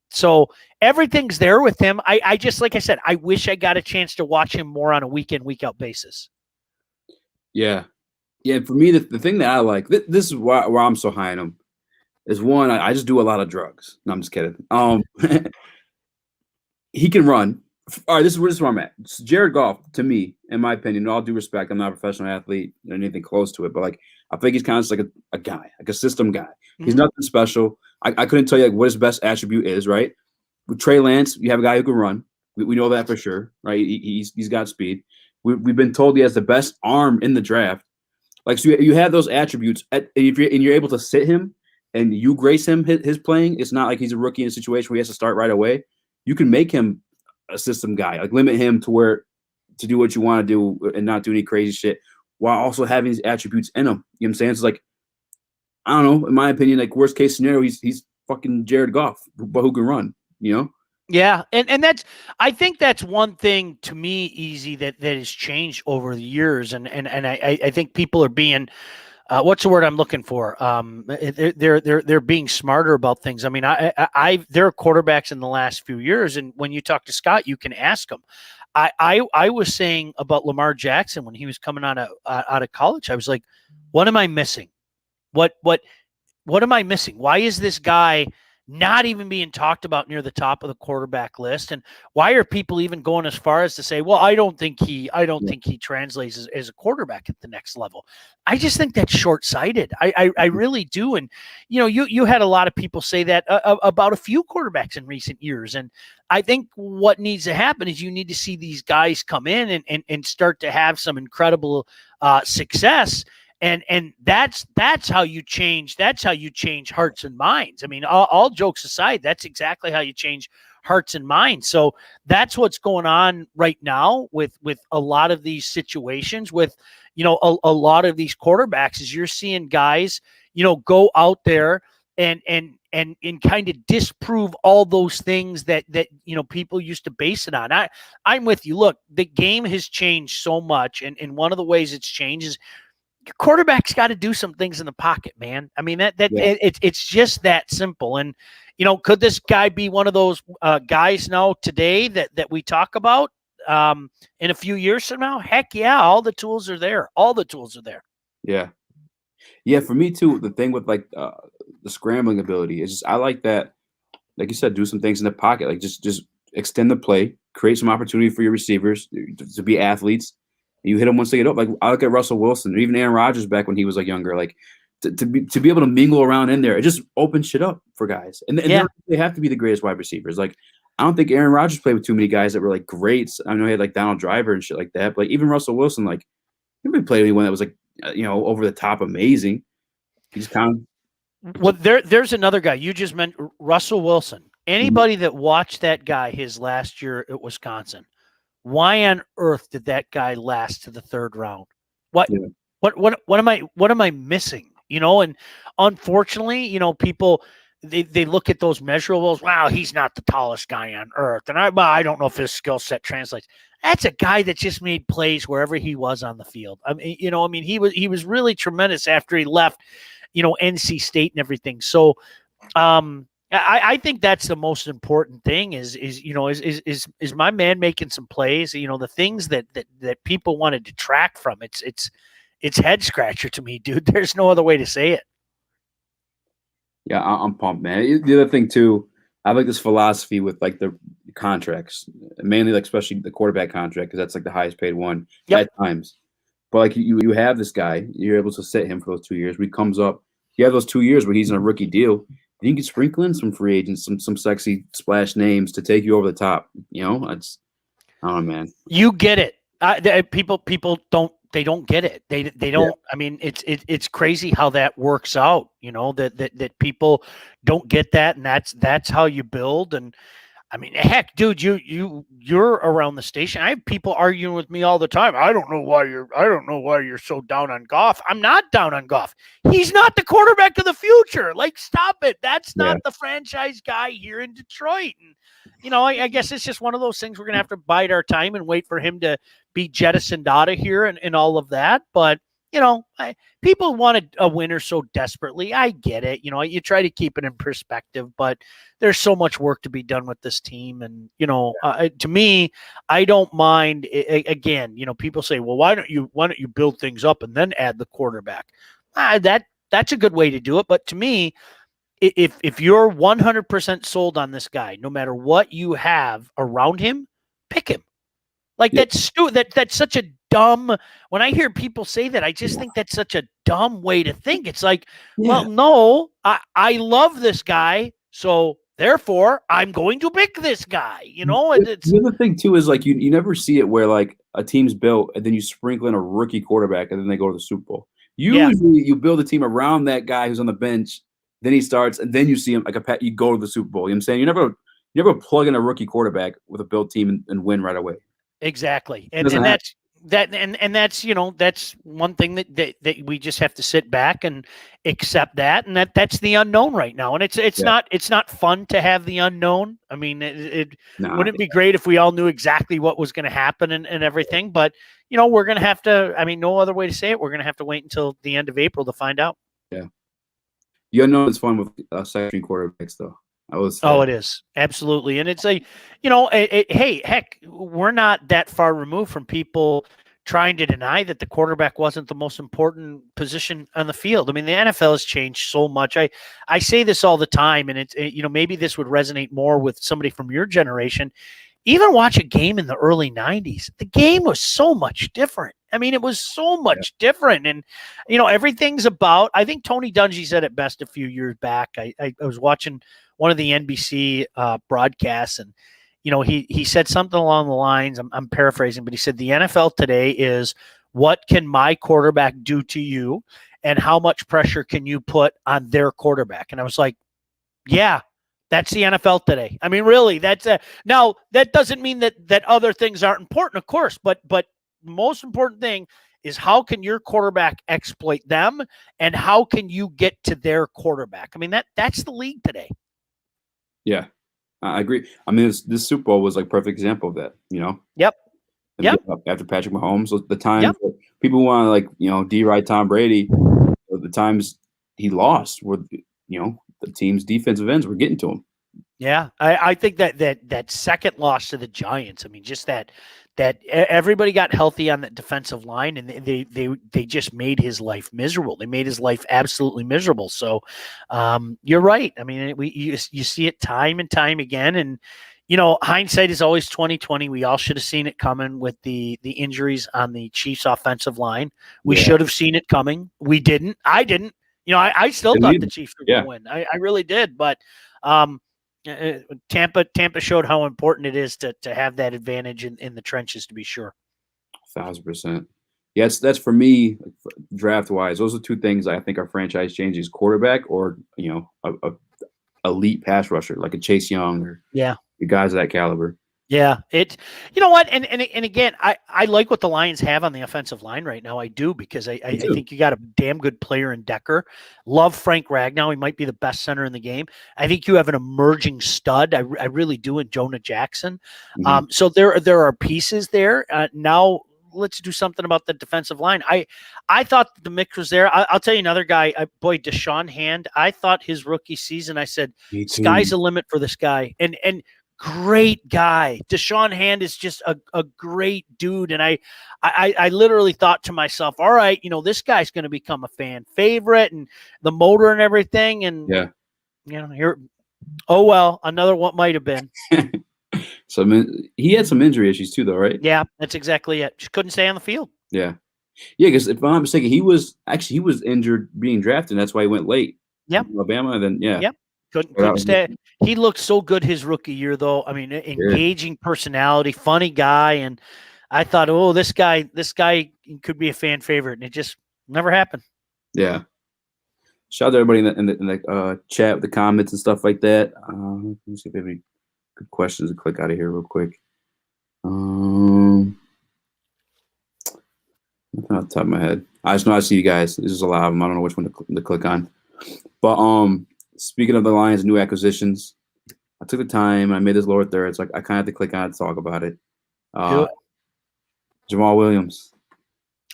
So everything's there with him. I just, like I said, I wish I got a chance to watch him more on a week in, week out basis. Yeah. Yeah. For me, the thing that I like, this is why I'm so high on him. is one, I just do a lot of drugs. No, I'm just kidding. He can run. All right, this is where I'm at. Jared Goff, to me, in my opinion, in all due respect, I'm not a professional athlete or anything close to it, but like I think he's kind of just like a guy, like a system guy. He's nothing special. I couldn't tell you like what his best attribute is, right? With Trey Lance, you have a guy who can run. We know that for sure, right? He's got speed. We've been told he has the best arm in the draft. Like, so you have those attributes, and you're able to sit him and you grace him his playing. It's not like he's a rookie in a situation where he has to start right away. You can make him a system guy, like limit him to do what you want to do and not do any crazy shit while also having these attributes in him. You know what I'm saying? It's like, I don't know, in my opinion, like worst case scenario, he's fucking Jared Goff, but who can run, you know? Yeah, and that's I think that's one thing to me, Easy, that has changed over the years, and I think people are being what's the word I'm looking for? They're being smarter about things. I mean, there are quarterbacks in the last few years, and when you talk to Scott, you can ask him. I was saying about Lamar Jackson when he was coming out of college. I was like, what am I missing? What am I missing? Why is this guy not even being talked about near the top of the quarterback list? And why are people even going as far as to say, well, I don't think he translates as a quarterback at the next level? I just think that's short-sighted. I really do. And, you had a lot of people say that about a few quarterbacks in recent years. And I think what needs to happen is you need to see these guys come in and start to have some incredible success. And that's how you change. That's how you change hearts and minds. I mean, all jokes aside, that's exactly how you change hearts and minds. So that's what's going on right now with a lot of these situations with, a lot of these quarterbacks is you're seeing guys, go out there and kind of disprove all those things that people used to base it on. I'm with you. Look, the game has changed so much, and one of the ways it's changed is your quarterback's got to do some things in the pocket, man. I mean, it's just that simple. And, could this guy be one of those guys now today that we talk about in a few years from now? Heck yeah. All the tools are there. All the tools are there. Yeah. Yeah. For me too, the thing with like the scrambling ability is just, I like that, like you said, do some things in the pocket, like just extend the play, create some opportunity for your receivers to be athletes. You hit them once they get up. Like I look at Russell Wilson or even Aaron Rodgers back when he was like younger. Like to be able to mingle around in there, it just opens shit up for guys. And they have to be the greatest wide receivers. Like I don't think Aaron Rodgers played with too many guys that were like greats. I know he had like Donald Driver and shit like that. But like even Russell Wilson, like he didn't play with anyone that was like over the top amazing. He's kind of. Well, there's another guy you just mentioned, Russell Wilson. Anybody that watched that guy his last year at Wisconsin. Why on earth did that guy last to the third round? What am I missing? And unfortunately, people they look at those measurables. Wow, he's not the tallest guy on earth, and I don't know if his skill set translates. That's a guy that just made plays wherever he was on the field. I mean, he was really tremendous after he left, NC State and everything. So, I think that's the most important thing is my man making some plays, the things that people want to detract from. It's head scratcher to me, dude. There's no other way to say it. Yeah, I'm pumped, man. The other thing too, I like this philosophy with like the contracts, mainly like especially the quarterback contract, because that's like the highest paid one at times. But like you have this guy, you're able to sit him for those 2 years. When he comes up, you have those 2 years where he's in a rookie deal. You can sprinkle in some free agents, some sexy splash names to take you over the top. It's I don't know, man. You get it. People don't get it. They don't. Yeah. I mean, it's crazy how that works out. That people don't get that, and that's how you build. And I mean, heck, dude, you're around the station. I have people arguing with me all the time. I don't know why you're so down on Goff. I'm not down on Goff. He's not the quarterback of the future. Like, stop it. That's not the franchise guy here in Detroit. And I guess it's just one of those things we're gonna have to bide our time and wait for him to be jettisoned out of here and all of that. But people wanted a winner so desperately. I get it. You try to keep it in perspective, but there's so much work to be done with this team. And, to me, I don't mind. Again, people say, well, why don't you build things up and then add the quarterback? That's a good way to do it. But to me, if you're 100% sold on this guy, no matter what you have around him, pick him. Like Yeah. that's such a dumb. When I hear people say that, I just think that's such a dumb way to think. It's like, well, no, I love this guy, so therefore I'm going to pick this guy. You know, it's the other thing too is like you never see it where like a team's built and then you sprinkle in a rookie quarterback and then they go to the Super Bowl. Usually you build a team around that guy who's on the bench, then he starts, and then you see him like you go to the Super Bowl. You know what I'm saying? You never plug in a rookie quarterback with a built team and win right away. Exactly. And that's that's one thing that we just have to sit back and accept that, and that's the unknown right now. And it's not fun to have the unknown. I mean, wouldn't it be great if we all knew exactly what was going to happen and everything, but we're going to have to, I mean, no other way to say it. We're going to have to wait until the end of April to find out. Yeah. The unknown is fun with second quarterbacks though. It is absolutely, and it's like hey, heck, we're not that far removed from people trying to deny that the quarterback wasn't the most important position on the field. I mean, the NFL has changed so much. I say this all the time, and maybe this would resonate more with somebody from your generation. Even watch a game in the early 90s, the game was so much different. I mean, it was so much different. And, everything's about, I think Tony Dungy said it best a few years back. I was watching one of the NBC broadcasts, and, he said something along the lines, I'm paraphrasing, but he said, the NFL today is, what can my quarterback do to you? And how much pressure can you put on their quarterback? And I was like, yeah. That's the NFL today. I mean, really, now that doesn't mean that other things aren't important, of course, but the most important thing is how can your quarterback exploit them and how can you get to their quarterback? I mean, that's the league today. Yeah, I agree. I mean, this Super Bowl was like a perfect example of that, Yep. After Patrick Mahomes, so the times people want to deride Tom Brady, the times he lost were, the team's defensive ends were getting to him. Yeah, I think that second loss to the Giants, I mean, just that everybody got healthy on that defensive line, and they just made his life miserable. They made his life absolutely miserable. So, you're right. I mean, you see it time and time again, and hindsight is always 20/20. We all should have seen it coming with the injuries on the Chiefs' offensive line. We should have seen it coming. We didn't. I didn't. I still thought the Chiefs were going to win. I really did. But Tampa showed how important it is to have that advantage in the trenches, to be sure. 1,000%. Yes, that's for me, draft wise. Those are two things I think are franchise changes: quarterback or a elite pass rusher like a Chase Young or guys of that caliber. Yeah, you know what, and again, I like what the Lions have on the offensive line right now. I do, because I think you got a damn good player in Decker. Love Frank Ragnow. He might be the best center in the game. I think you have an emerging stud. I really do in Jonah Jackson. Mm-hmm. So there are pieces there. Now let's do something about the defensive line. I thought the mix was there. I'll tell you another guy, Deshaun Hand. I thought his rookie season, I said, sky's the limit for this guy. And great guy. Deshaun Hand is just a great dude. And I literally thought to myself, all right, this guy's going to become a fan favorite and the motor and everything. And, another one might have been. So, I mean, he had some injury issues too, though, right? Yeah, that's exactly it. Just couldn't stay on the field. Yeah. Yeah, because if I'm not mistaken, he was injured being drafted, and that's why he went late. Yep. Alabama, and then, Yep. Couldn't stay. He looked so good his rookie year, though. I mean, engaging personality, funny guy, and I thought, this guy could be a fan favorite, and it just never happened. Yeah. Shout out to everybody in the chat with the comments and stuff like that. Let me see if we have any good questions to click out of here real quick. Nothing off the top of my head. I just know I see you guys. This is a lot of them. I don't know which one to click on. But speaking of the Lions' new acquisitions, I took the time. I made this lower third, so I kind of had to click on it to talk about it. Jamal Williams.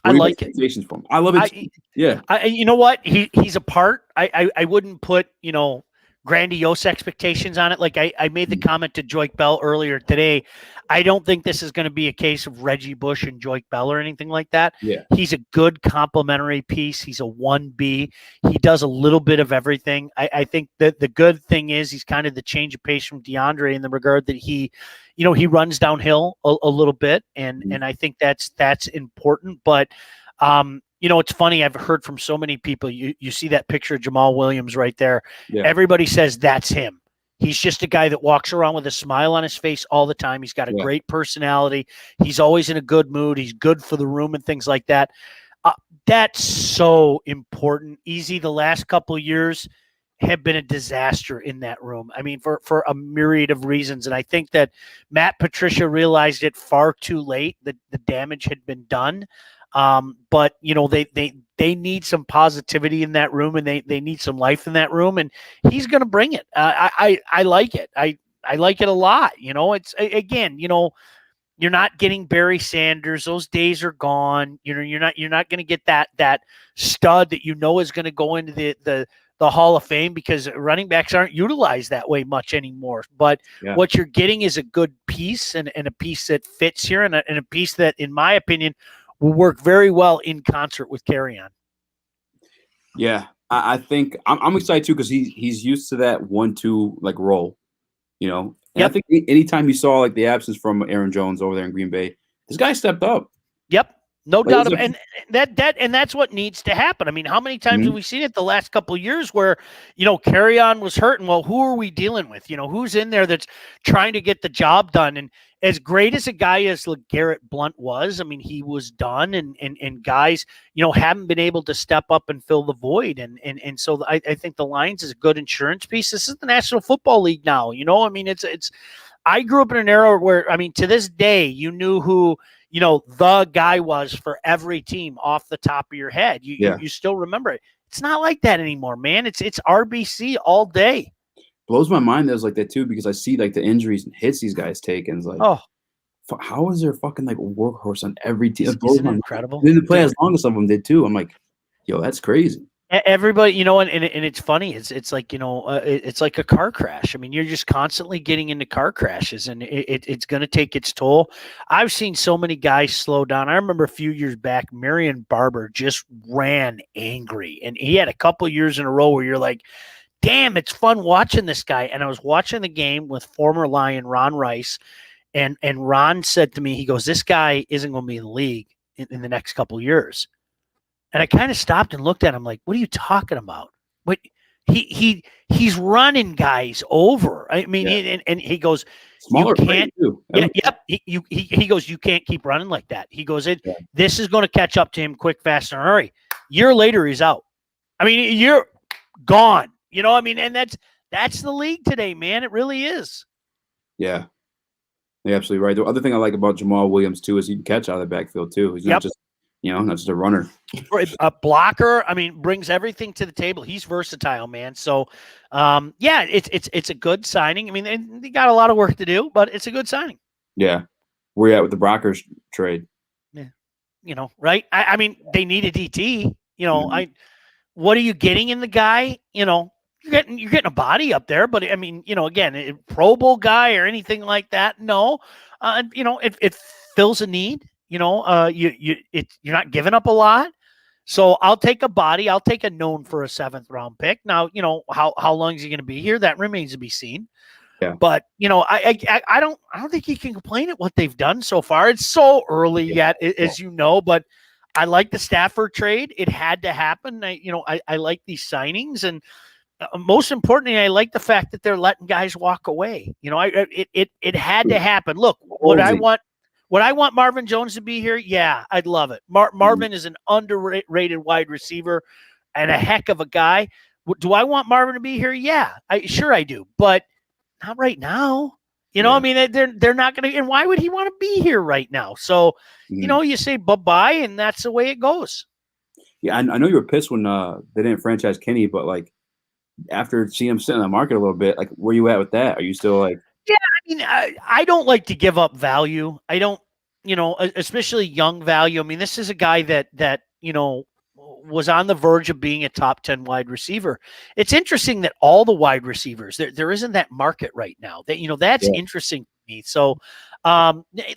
I like it. For him? I love it. You know what? He's a part. I wouldn't put grandiose expectations on it. Like I made the comment to Joik Bell earlier today. I don't think this is going to be a case of Reggie Bush and Joik Bell or anything like that. Yeah. He's a good complementary piece. He's a 1B. He does a little bit of everything. I think that the good thing is he's kind of the change of pace from DeAndre in the regard that he runs downhill a little bit. And I think that's important. But, it's funny. I've heard from so many people, you see that picture of Jamal Williams right there. Yeah. Everybody says that's him. He's just a guy that walks around with a smile on his face all the time. He's got a great personality. He's always in a good mood. He's good for the room and things like that. That's so important. Eazy, the last couple of years have been a disaster in that room. I mean, for a myriad of reasons. And I think that Matt Patricia realized it far too late that the damage had been done. But they need some positivity in that room, and they need some life in that room, and he's going to bring it. I like it. I like it a lot. It's again, you're not getting Barry Sanders. Those days are gone. You're not going to get that stud that is going to go into the Hall of Fame, because running backs aren't utilized that way much anymore. But what you're getting is a good piece and a piece that fits here, and a piece that, in my opinion, will work very well in concert with Kerryon. Yeah, I think I'm excited too, because he's used to that 1-2 like role, And I think anytime you saw like the absence from Aaron Jones over there in Green Bay, this guy stepped up. Yep. No doubt about it. And that's what needs to happen. I mean, how many times have we seen it the last couple of years where, Kerryon was hurt, and well, who are we dealing with? Who's in there that's trying to get the job done? And as great as a guy as LeGarrette Blount was, I mean, he was done, and guys, haven't been able to step up and fill the void. And so I think the Lions is a good insurance piece. This is the National Football League now. I mean, it's I grew up in an era where, I mean, to this day, you knew who the guy was for every team off the top of your head. You still remember it. It's not like that anymore, man. It's RBC all day. Blows my mind that it's like that too, because I see like the injuries and hits these guys take, and it's like, how is there fucking like a workhorse on every team? Isn't it incredible? They didn't play as long as some of them did too. I'm like, yo, that's crazy. Everybody, and it's funny. It's like, it's like a car crash. I mean, you're just constantly getting into car crashes, and it's going to take its toll. I've seen so many guys slow down. I remember a few years back, Marion Barber just ran angry, and he had a couple years in a row where you're like, damn, it's fun watching this guy. And I was watching the game with former Lion Ron Rice, and Ron said to me, he goes, this guy isn't going to be in the league in the next couple of years. And I kind of stopped and looked at him like, what are you talking about? What he's running guys over. I mean, and he goes, smaller you can't. Too. He goes, you can't keep running like that. He goes, this is going to catch up to him quick, fast, and hurry. Year later, he's out. I mean, you're gone. I mean, and that's the league today, man. It really is. Yeah, you're absolutely right. The other thing I like about Jamal Williams too is he can catch out of the backfield too. He's not just not just a runner. A blocker, I mean, brings everything to the table. He's versatile, man. So, it's a good signing. I mean, they got a lot of work to do, but it's a good signing. Yeah. Where you at with the Brockers trade? Yeah. Right? I mean, they need a DT. What are you getting in the guy? You're getting a body up there, but I mean, again, a Pro Bowl guy or anything like that. No, it fills a need. You're not giving up a lot. So I'll take a body. I'll take a known for a 7th round pick. Now, how long is he going to be here? That remains to be seen. Yeah. But I don't think you can complain at what they've done so far. It's so early yet, as you know, but I like the Stafford trade. It had to happen. I like these signings, and most importantly, I like the fact that they're letting guys walk away. It had to happen. Look, would I want Marvin Jones to be here? Yeah, I'd love it. Marvin is an underrated wide receiver and a heck of a guy. Do I want Marvin to be here? Yeah, I do, but not right now. I mean, they're not going to. And why would he want to be here right now? So, you say bye-bye, and that's the way it goes. Yeah, I know you were pissed when they didn't franchise Kenny, but like after seeing him sit in the market a little bit, like where you at with that? Are you still like? Yeah, I mean, I don't like to give up value. I don't, especially young value. I mean, this is a guy that was on the verge of being a top 10 wide receiver. It's interesting that all the wide receivers, there isn't that market right now. That's interesting to me. So,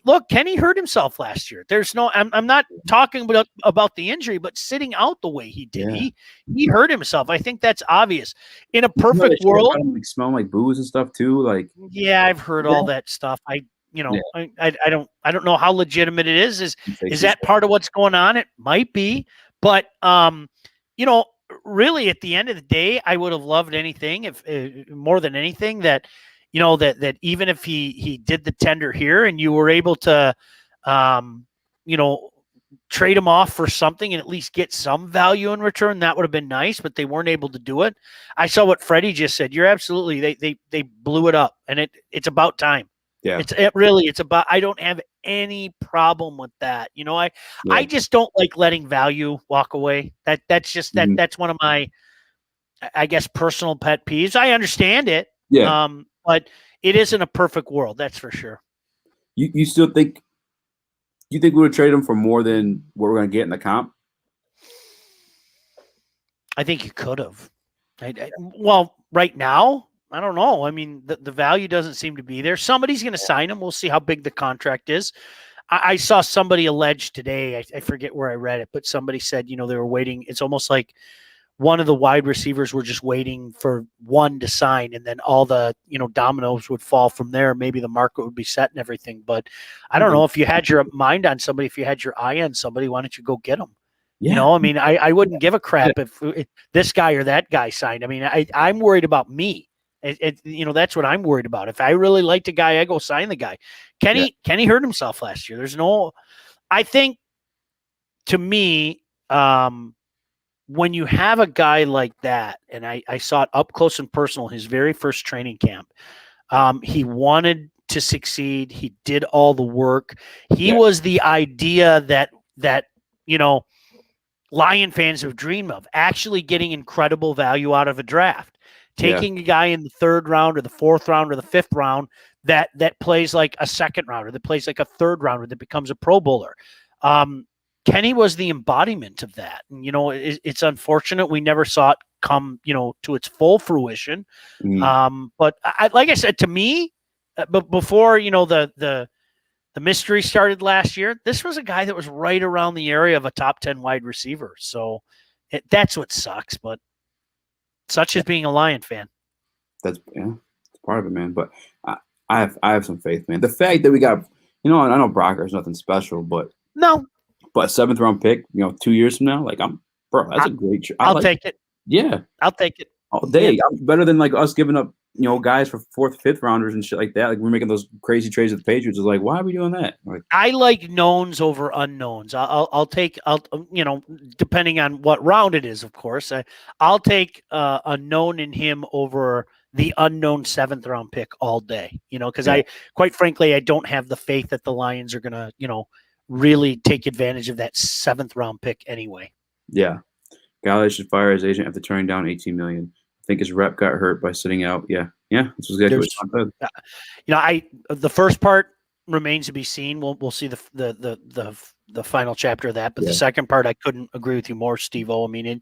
look, Kenny hurt himself last year. There's no, I'm not talking about the injury, but sitting out the way he did, he hurt himself. I think that's obvious. In a perfect world, like smelling like booze and stuff too. Like, yeah, I've heard all that stuff. I don't know how legitimate it is. Is that part of what's going on? It might be, but really at the end of the day, I would have loved anything if more than anything that that even if he did the tender here and you were able to trade him off for something and at least get some value in return, that would have been nice, but they weren't able to do it. I saw what Freddie just said. You're absolutely, they blew it up, and it's about time. Yeah. It's about, I don't have any problem with that. I just don't like letting value walk away. That's just that's one of my, I guess, personal pet peeves. I understand it. Yeah. But it isn't a perfect world. That's for sure. You still think, you think we would trade him for more than what we're going to get in the comp? I think you could have. Well, right now, I don't know. I mean, the value doesn't seem to be there. Somebody's going to sign him. We'll see how big the contract is. I saw somebody allege today, I forget where I read it, but somebody said, they were waiting. It's almost like one of the wide receivers were just waiting for one to sign, and then all the, dominoes would fall from there. Maybe the market would be set and everything. But I don't know, if you had your mind on somebody, if you had your eye on somebody, why don't you go get them? Yeah. I mean, I wouldn't give a crap if this guy or that guy signed. I mean, I'm worried about me. That's what I'm worried about. If I really liked a guy, I go sign the guy. Kenny hurt himself last year. I think, to me, when you have a guy like that, and I saw it up close and personal, his very first training camp, he wanted to succeed. He did all the work. He was the idea that Lion fans have dreamed of, actually getting incredible value out of a draft, taking a guy in the 3rd round or the 4th round or the 5th round that plays like a 2nd rounder, that plays like a 3rd rounder, that becomes a Pro Bowler. Kenny was the embodiment of that. And, it's unfortunate we never saw it come, to its full fruition. But like I said, to me, but before, the mystery started last year, this was a guy that was right around the area of a top 10 wide receiver. So that's what sucks, but such as being a Lion fan. That's part of it, man. But I have some faith, man. The fact that we got, I know Brocker is nothing special, but no. But 7th round pick, 2 years from now, that's a great. I'll take it. Yeah, I'll take it all day. Yeah. Better than like us giving up, guys for 4th, 5th rounders and shit like that. Like we're making those crazy trades with the Patriots. It's like, why are we doing that? I like knowns over unknowns. I'll take, depending on what round it is, of course. I'll take a known in him over the unknown 7th round pick all day. Because I, quite frankly, I don't have the faith that the Lions are gonna, really take advantage of that 7th round pick anyway. Yeah. Galley should fire his agent after turning down $18 million. I think his rep got hurt by sitting out. Yeah. This was exactly what Sean said. The first part remains to be seen. We'll see the final chapter of that. But the second part, I couldn't agree with you more, Steve-O. I mean,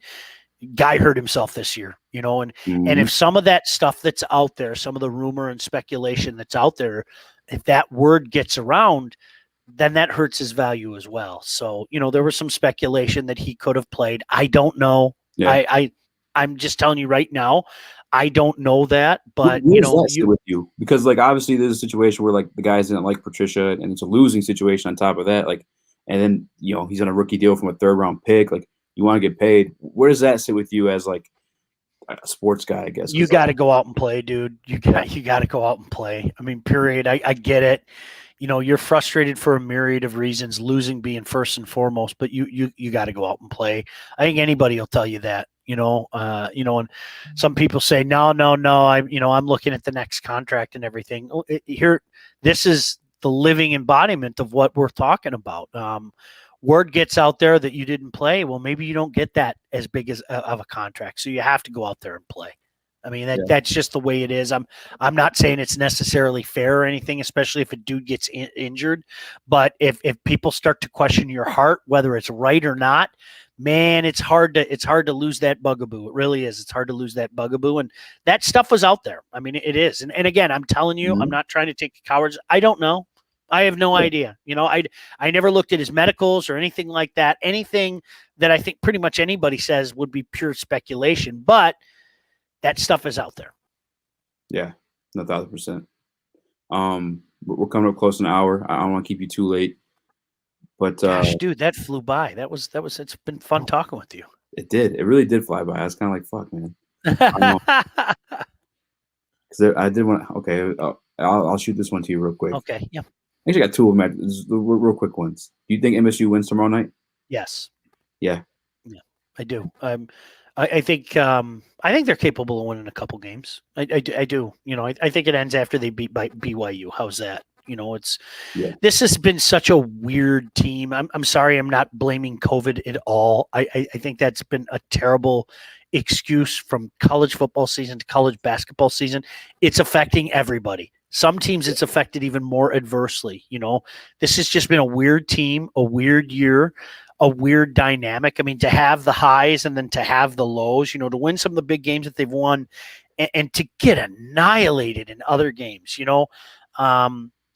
guy hurt himself this year, and if some of that stuff that's out there, some of the rumor and speculation that's out there, if that word gets around, then that hurts his value as well. So, there was some speculation that he could have played. I don't know. Yeah. I'm just telling you right now, I don't know that, but with you, because obviously there's a situation where the guys didn't like Patricia, and it's a losing situation on top of that. And then he's on a rookie deal from a 3rd round pick. You want to get paid. Where does that sit with you as a sports guy? I guess you got to go out and play, dude. You got to go out and play. I mean, period. I get it. You're frustrated for a myriad of reasons, losing being first and foremost, but you got to go out and play. I think anybody will tell you that, and some people say, no, I'm looking at the next contract and everything. Here, this is the living embodiment of what we're talking about. Word gets out there that you didn't play. Well, maybe you don't get that as big of a contract. So you have to go out there and play. I mean, that's just the way it is. I'm not saying it's necessarily fair or anything, especially if a dude gets injured. But if people start to question your heart, whether it's right or not, man, it's hard to lose that bugaboo. It really is. It's hard to lose that bugaboo. And that stuff was out there. I mean, it is. And again, I'm telling you, I'm not trying to take the cowards. I don't know. I have no idea. You know, I never looked at his medicals or anything like that. Anything that I think pretty much anybody says would be pure speculation, but that stuff is out there. Yeah, 1,000%. We're coming up close to an hour. I don't want to keep you too late, but gosh, dude, that flew by. It's been fun talking with you. It did. It really did fly by. I was kind of like, fuck, man. Because I did want. Okay, I'll shoot this one to you real quick. Okay. Yeah. I actually got two of them. Real quick ones. Do you think MSU wins tomorrow night? Yes. Yeah. Yeah, I do. I think they're capable of winning a couple games. I do. You know, I think it ends after they beat by BYU. How's that? You know, this has been such a weird team. I'm sorry, I'm not blaming COVID at all. I think that's been a terrible excuse from college football season to college basketball season. It's affecting everybody. Some teams it's affected even more adversely. You know, this has just been a weird team, a weird year, a weird dynamic. I mean, to have the highs and then to have the lows, you know, to win some of the big games that they've won and to get annihilated in other games, you know.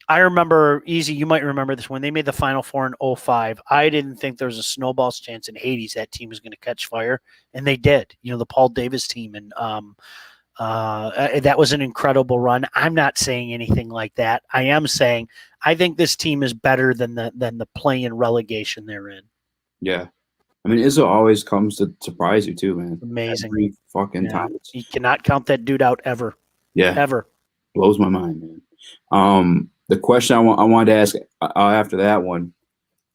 I remember, Eazy, you might remember this, when they made the Final Four in 2005, I didn't think there was a snowball's chance in Hades that team was going to catch fire, and they did. You know, the Paul Davis team, and that was an incredible run. I'm not saying anything like that. I am saying I think this team is better than the play-in relegation they're in. Yeah. I mean, Izzo always comes to surprise you too, man. Amazing. Every fucking time. You cannot count that dude out ever. Yeah. Ever. Blows my mind, man. The question I wanted to ask after that one,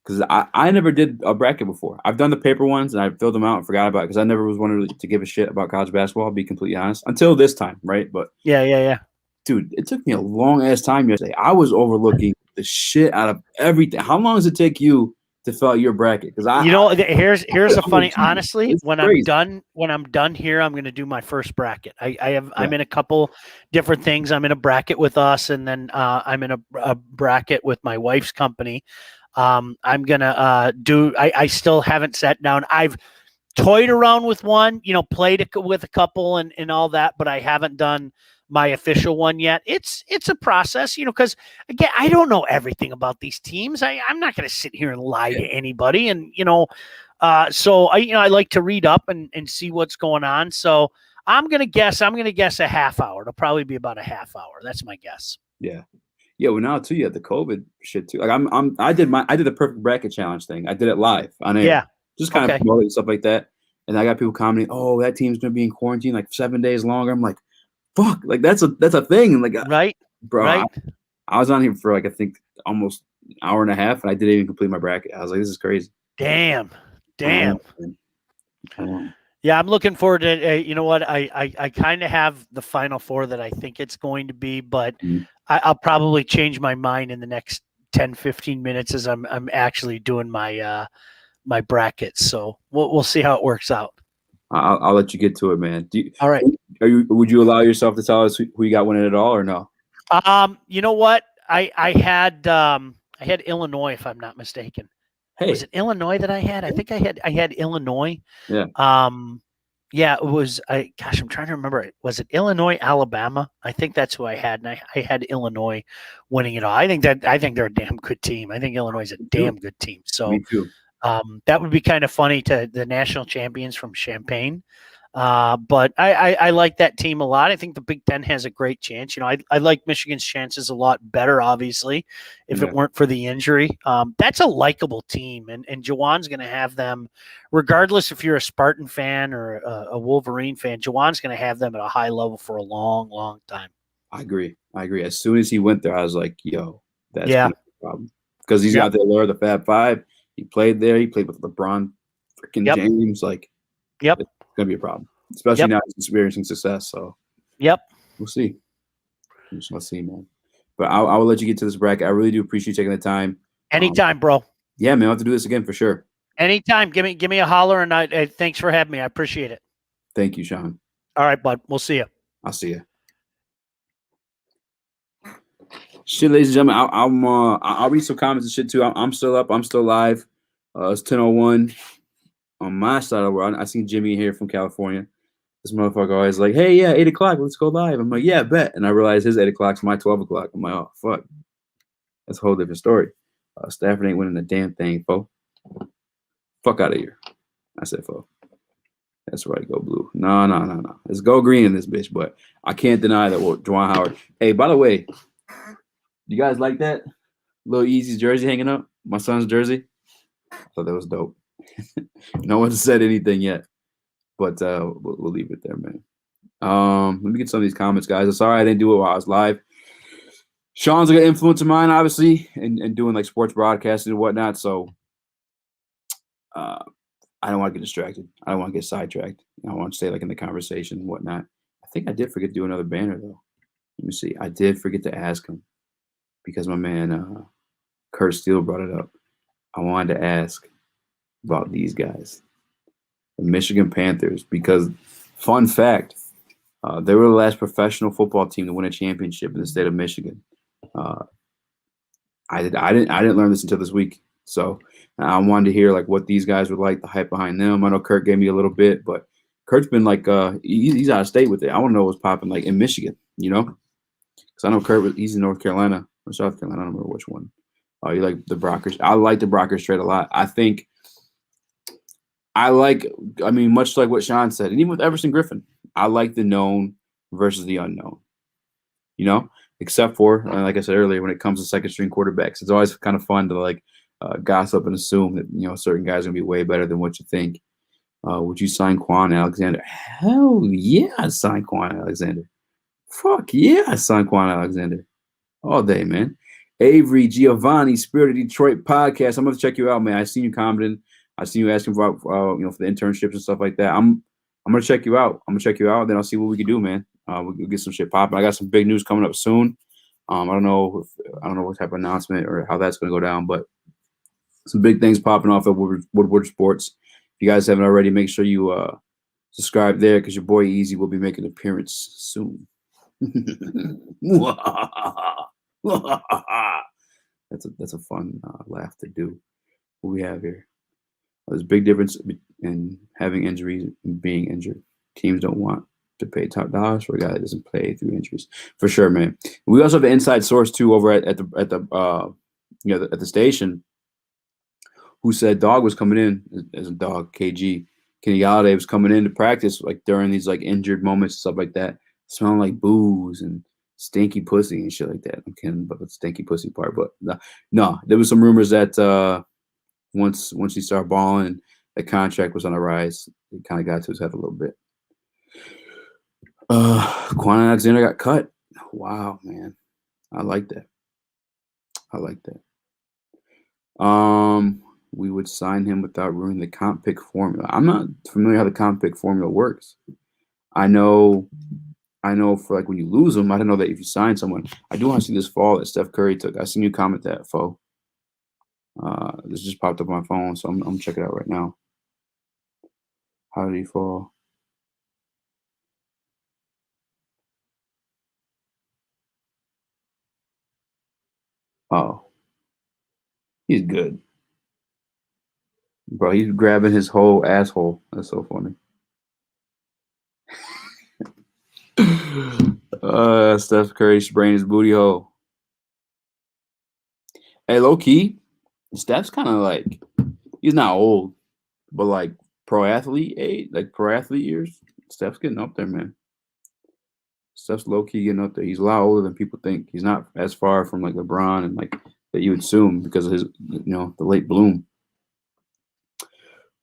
because I never did a bracket before. I've done the paper ones and I filled them out and forgot about it because I never was one to give a shit about college basketball, I'll be completely honest, until this time, right? But yeah. Dude, it took me a long ass time yesterday. I was overlooking the shit out of everything. How long does it take you to fill out your bracket? Because here's a funny. Honestly, it's when crazy. I'm done here, I'm going to do my first bracket. I'm in a couple different things. I'm in a bracket with us, and then I'm in a bracket with my wife's company. I'm gonna do. I still haven't sat down. I've toyed around with one, you know, played with a couple and all that, but I haven't done my official one yet. It's a process, you know, because again, I don't know everything about these teams. I'm not going to sit here and lie to anybody, and you know, so I like to read up and see what's going on. So I'm gonna guess a half hour. It'll probably be about a half hour. That's my guess. Yeah. Yeah, well now too, you have the COVID shit too. Like I did the perfect bracket challenge thing. I did it live on air. Yeah. Just kind of promoting stuff like that. And I got people commenting, "Oh, that team's gonna be in quarantine like 7 days longer." I'm like, fuck, like that's a thing. Like, right, bro. Right. I was on here for like I think almost an hour and a half, and I didn't even complete my bracket. I was like, this is crazy. Damn. Yeah, I'm looking forward to. You know what? I kind of have the Final Four that I think it's going to be, but I'll probably change my mind in the next 10, 15 minutes as I'm actually doing my my brackets. So we'll see how it works out. I'll let you get to it, man. All right. Would you allow yourself to tell us who you got winning it all, or no? You know what? I had Illinois, if I'm not mistaken. Hey. Was it Illinois that I had? I think I had Illinois. Yeah. Yeah, it was. I'm trying to remember. Was it Illinois, Alabama? I think that's who I had, and I had Illinois winning it all. I think they're a damn good team. I think Illinois is a damn good team. So, me too. That would be kind of funny to the national champions from Champaign. But I like that team a lot. I think the Big Ten has a great chance. You know, I like Michigan's chances a lot better, obviously, if it weren't for the injury. That's a likable team, and Jawan's going to have them, regardless if you're a Spartan fan or a Wolverine fan, Jawan's going to have them at a high level for a long, long time. I agree. As soon as he went there, I was like, yo, that's gonna be a problem. Because he's got the allure of the Fab Five. He played there. He played with LeBron freaking James. Like, it's going to be a problem, especially now he's experiencing success. So, we'll see. Let's see, man. But I will let you get to this bracket. I really do appreciate you taking the time. Anytime, bro. Yeah, man. I'll have to do this again for sure. Anytime. Give me a holler, and thanks for having me. I appreciate it. Thank you, Sean. All right, bud. We'll see you. I'll see you. Shit, ladies and gentlemen, I'll read some comments and shit too. I'm still up. I'm still live. It's 10:01 on my side of the world. I seen Jimmy here from California. This motherfucker always like, hey, yeah, 8 o'clock, let's go live. I'm like, yeah, bet. And I realize his 8 o'clock's my 12 o'clock. I'm like, oh, fuck. That's a whole different story. Stafford ain't winning a damn thing, fo. Fuck out of here. I said, fo. That's right, go blue. No. Let's go green in this bitch, but I can't deny that Juwan Howard. Hey, by the way, you guys like that? Lil Eazy's jersey hanging up? My son's jersey? I thought that was dope. No one said anything yet, but we'll leave it there, man. Let me get some of these comments, guys. I'm sorry I didn't do it while I was live. Sean's a good influence of mine, obviously, and doing like sports broadcasting and whatnot. So I don't want to get distracted. I don't want to get sidetracked. I want to stay like in the conversation and whatnot. I think I did forget to do another banner though. Let me see. I did forget to ask him because my man Kurt Steele brought it up. I wanted to ask about these guys, the Michigan Panthers, because fun fact, they were the last professional football team to win a championship in the state of Michigan. I didn't learn this until this week, so I wanted to hear like what these guys were like, the hype behind them. I know Kurt gave me a little bit, but Kurt's been like he's out of state with it. I want to know what's popping like in Michigan, you know, because I know Kurt he's in North Carolina or South Carolina. I don't remember which one. You like the Brockers? I like the Brockers trade a lot. I think much like what Sean said, and even with Everson Griffin, I like the known versus the unknown. You know, except for like I said earlier, when it comes to second string quarterbacks, it's always kind of fun to like gossip and assume that certain guys are gonna be way better than what you think. Would you sign Quan Alexander? Hell yeah, I'd sign Quan Alexander. Fuck yeah, I'd sign Quan Alexander all day, man. Avery Giovanni, Spirit of Detroit podcast. I'm gonna check you out, man. I seen you commenting. I seen you asking for for the internships and stuff like that. I'm gonna check you out. Then I'll see what we can do, man. We'll get some shit popping. I got some big news coming up soon. I don't know what type of announcement or how that's gonna go down, but some big things popping off at Woodward Sports. If you guys haven't already, make sure you subscribe there because your boy Eazy will be making an appearance soon. That's a fun laugh to do. What we have here. There's a big difference in having injuries and being injured. Teams don't want to pay top dollars for a guy that doesn't play through injuries. For sure, man. We also have an inside source too over at the station, who said Dog was coming in as a dog. KG Kenny Galladay was coming in to practice like during these like injured moments and stuff like that, smelling like booze and stinky pussy and shit like that. I'm kidding about the stinky pussy part, but no, there was some rumors that once he started balling, the contract was on the rise. It kind of got to his head a little bit. Quan Alexander got cut. Wow, man. I like that. We would sign him without ruining the comp pick formula. I'm not familiar how the comp pick formula works. I know for like when you lose them, I don't know that if you sign someone. I do want to see this fall that Steph Curry took. I seen you comment that, fo. This just popped up on my phone, so I'm checking it out right now. How did he fall? Oh, he's good, bro. He's grabbing his whole asshole. That's so funny. Steph Curry sprained his booty hole. Hey, low key, Steph's kind of like, he's not old, but like pro athlete years. Steph's getting up there, man. Steph's low key getting up there. He's a lot older than people think. He's not as far from like LeBron and like that you would assume because of his, the late bloom.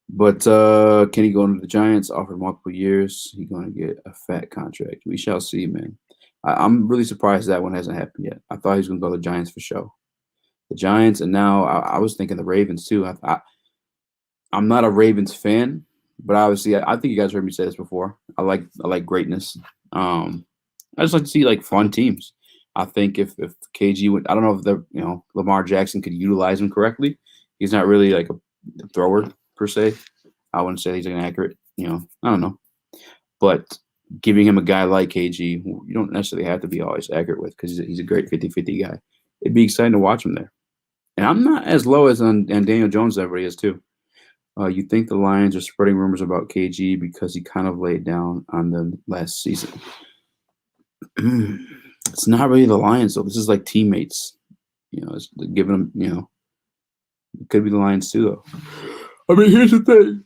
But can he go into the Giants? Offered multiple years. He's going to get a fat contract. We shall see, man. I'm really surprised that one hasn't happened yet. I thought he was going to go to the Giants for sure. The Giants, and now I was thinking the Ravens too. I'm not a Ravens fan, but obviously I think you guys heard me say this before. I like greatness. I just like to see like fun teams. I think if KG went, I don't know if Lamar Jackson could utilize him correctly. He's not really like a thrower per se. I wouldn't say he's inaccurate. I don't know. But giving him a guy like KG, who you don't necessarily have to be always accurate with because he's a great 50-50 guy. It'd be exciting to watch him there. And I'm not as low as on Daniel Jones as everybody is too. You think the Lions are spreading rumors about KG because he kind of laid down on them last season. It's not really the Lions, though. This is like teammates. It's giving them, it could be the Lions too, though. I mean, here's the thing.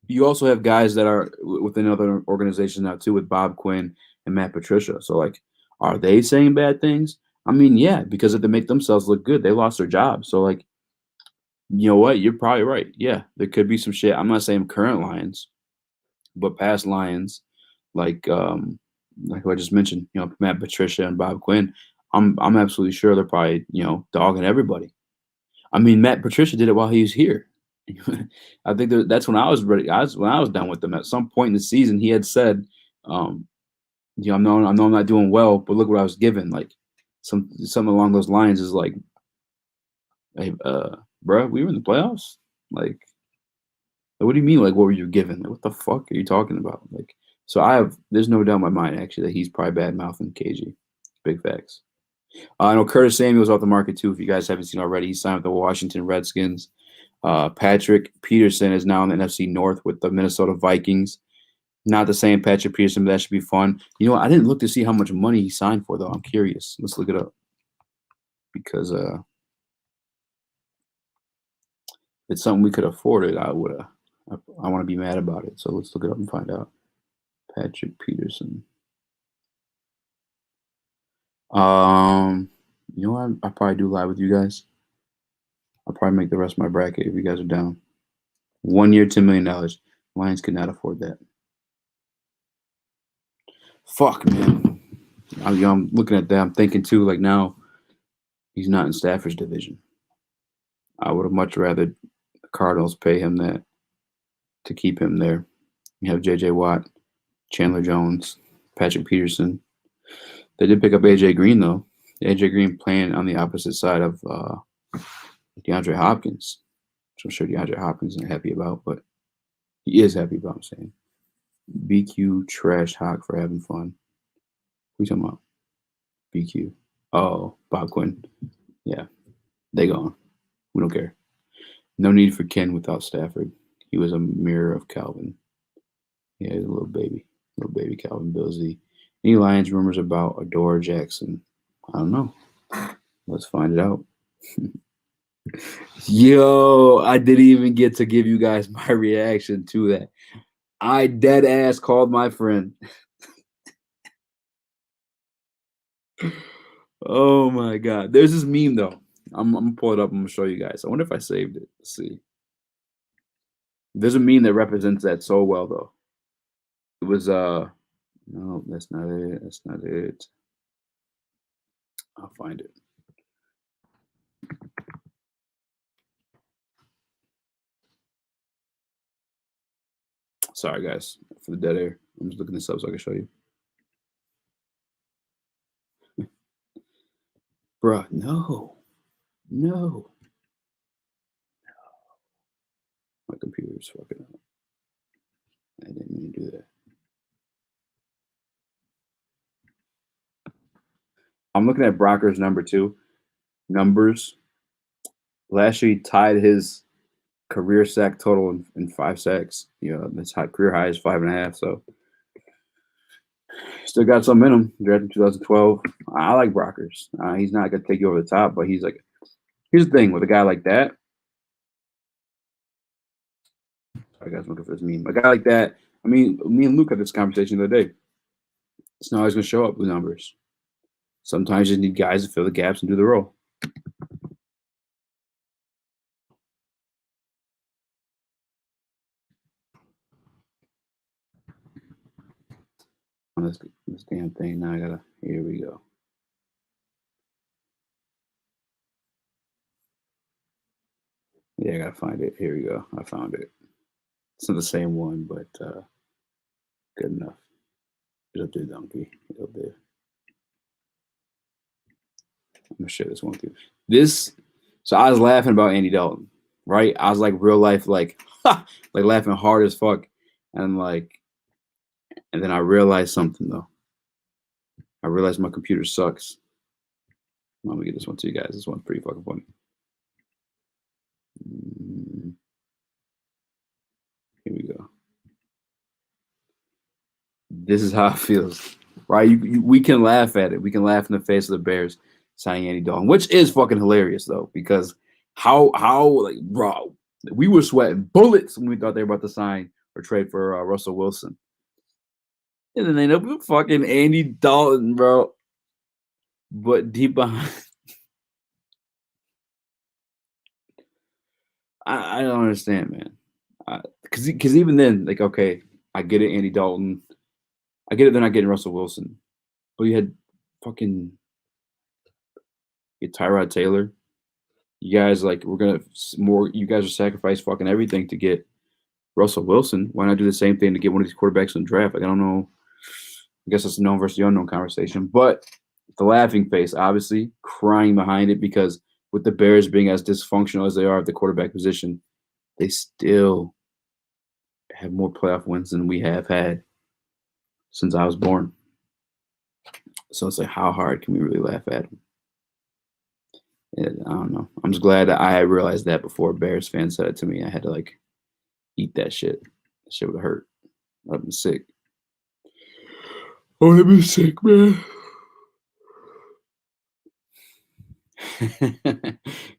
You also have guys that are within other organizations now too, with Bob Quinn and Matt Patricia. So, like, are they saying bad things? I mean, yeah, because if they make themselves look good, they lost their job. So, like, you know what? You're probably right. Yeah, there could be some shit. I'm not saying current Lions, but past Lions, like who I just mentioned, Matt Patricia and Bob Quinn. I'm absolutely sure they're probably dogging everybody. I mean, Matt Patricia did it while he was here. I think that's when I was ready. When I was done with them. At some point in the season, he had said, I know I'm not doing well, but look what I was given. Like something along those lines is like, hey, bro, we were in the playoffs. Like, what do you mean? Like, what were you given? Like, what the fuck are you talking about? Like, so there's no doubt in my mind actually that he's probably bad mouthing KG. Big facts. I know Curtis Samuel's off the market too. If you guys haven't seen already, he signed with the Washington Redskins. Patrick Peterson is now in the NFC North with the Minnesota Vikings. Not the same Patrick Peterson, but that should be fun. You know what? I didn't look to see how much money he signed for, though. I'm curious. Let's look it up. Because it's something we could afford it. I want to be mad about it. So let's look it up and find out. Patrick Peterson. You know what? I probably do live with you guys. I'll probably make the rest of my bracket if you guys are down. 1 year, $10 million. Lions could not afford that. Fuck, man. I'm looking at that. I'm thinking too, like now, he's not in Stafford's division. I would have much rather the Cardinals pay him that to keep him there. You have J.J. Watt, Chandler Jones, Patrick Peterson. They did pick up A.J. Green, though. A.J. Green playing on the opposite side of DeAndre Hopkins, which I'm sure DeAndre Hopkins isn't happy about, but he is happy about, I'm saying. BQ trashed Hawk for having fun. Who you talking about? BQ. Oh, Bob Quinn. Yeah, they gone. We don't care. No need for Ken without Stafford. He was a mirror of Calvin. Yeah, he's a little baby Calvin Billsy. Any Lions rumors about Adore Jackson? I don't know. Let's find it out. Yo, I didn't even get to give you guys my reaction to that. I dead ass called my friend. Oh my god. There's this meme though. I'm gonna pull it up. I'm gonna show you guys. I wonder if I saved it. Let's see. There's a meme that represents that so well though. It was no, that's not it. That's not it. I'll find it. Sorry guys for the dead air. I'm just looking this up so I can show you. Bruh, no. My computer's fucking up. I didn't mean to do that. I'm looking at Brocker's numbers. Last year he tied his career sack total in 5 sacks. His career high is 5.5. So still got some in him. Drafted in 2012. I like Brockers. He's not gonna take you over the top, but he's like. Here's the thing with a guy like that. Sorry guys, I'm looking for this meme. A guy like that. I mean, me and Luke had this conversation the other day. It's not always gonna show up with numbers. Sometimes you just need guys to fill the gaps and do the role. On this damn thing. Now I gotta. Here we go. Yeah, I gotta find it. Here we go. I found it. It's not the same one, but good enough. It's up there, donkey. It's up there. I'm gonna share this one with you. So I was laughing about Andy Dalton, right? I was like real life, like laughing hard as fuck, and like And then I realized something though. I realized my computer sucks. Let me get this one to you guys. This one's pretty fucking funny. Here we go. This is how it feels, right? We can laugh at it. We can laugh in the face of the Bears signing Andy Dalton, which is fucking hilarious though, because how like, bro, we were sweating bullets when we thought they were about to sign or trade for Russell Wilson, and then they end up with fucking Andy Dalton, bro. But deep behind, I don't understand, man. Because even then, like, okay, I get it, Andy Dalton. I get it, they're not getting Russell Wilson. But you had fucking Tyrod Taylor. You guys, like, you guys are sacrificing fucking everything to get Russell Wilson. Why not do the same thing to get one of these quarterbacks in the draft? Like, I don't know. I guess it's the known versus the unknown conversation. But the laughing face, obviously, crying behind it, because with the Bears being as dysfunctional as they are at the quarterback position, they still have more playoff wins than we have had since I was born. So it's like, how hard can we really laugh at them? I don't know. I'm just glad that I realized that before a Bears fan said it to me. I had to, like, eat that shit. That shit would have hurt. I've been sick. Oh, I've been sick, man.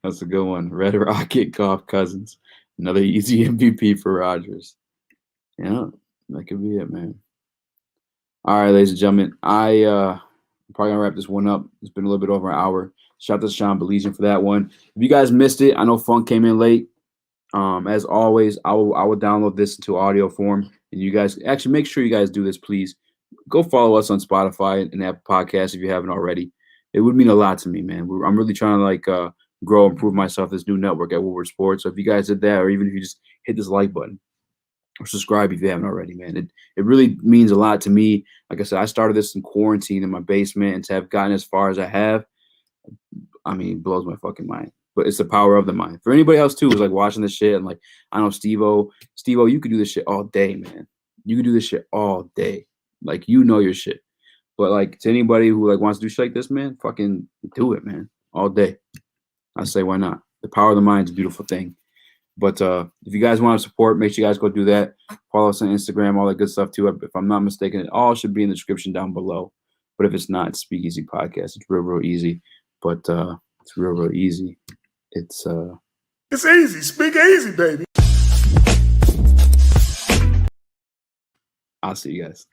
That's a good one. Red Rocket Golf Cousins. Another easy MVP for Rodgers. Yeah, that could be it, man. All right, ladies and gentlemen. I'm probably gonna wrap this one up. It's been a little bit over an hour. Shout out to Sean Baligian for that one. If you guys missed it, I know Funk came in late. As always, I will download this into audio form, and you guys actually make sure you guys do this, please. Go follow us on Spotify and Apple Podcasts if you haven't already. It would mean a lot to me, man. I'm really trying to, like, grow and prove myself this new network at Woodward Sports. So if you guys did that, or even if you just hit this like button or subscribe if you haven't already, man, it really means a lot to me. Like I said, I started this in quarantine in my basement, and to have gotten as far as I have, I mean, it blows my fucking mind. But it's the power of the mind. For anybody else too who's like watching this shit, and like, I know Steve-O, you could do this shit all day, man. You could do this shit all day. Like, you know your shit. But, like, to anybody who, like, wants to do shit like this, man, fucking do it, man. All day. I say, why not? The power of the mind is a beautiful thing. But if you guys want to support, make sure you guys go do that. Follow us on Instagram, all that good stuff too. If I'm not mistaken, it all should be in the description down below. But if it's not, it's Speakeasy Podcast. It's real, real easy. But it's real, real easy. It's easy. Speak easy, baby. I'll see you guys.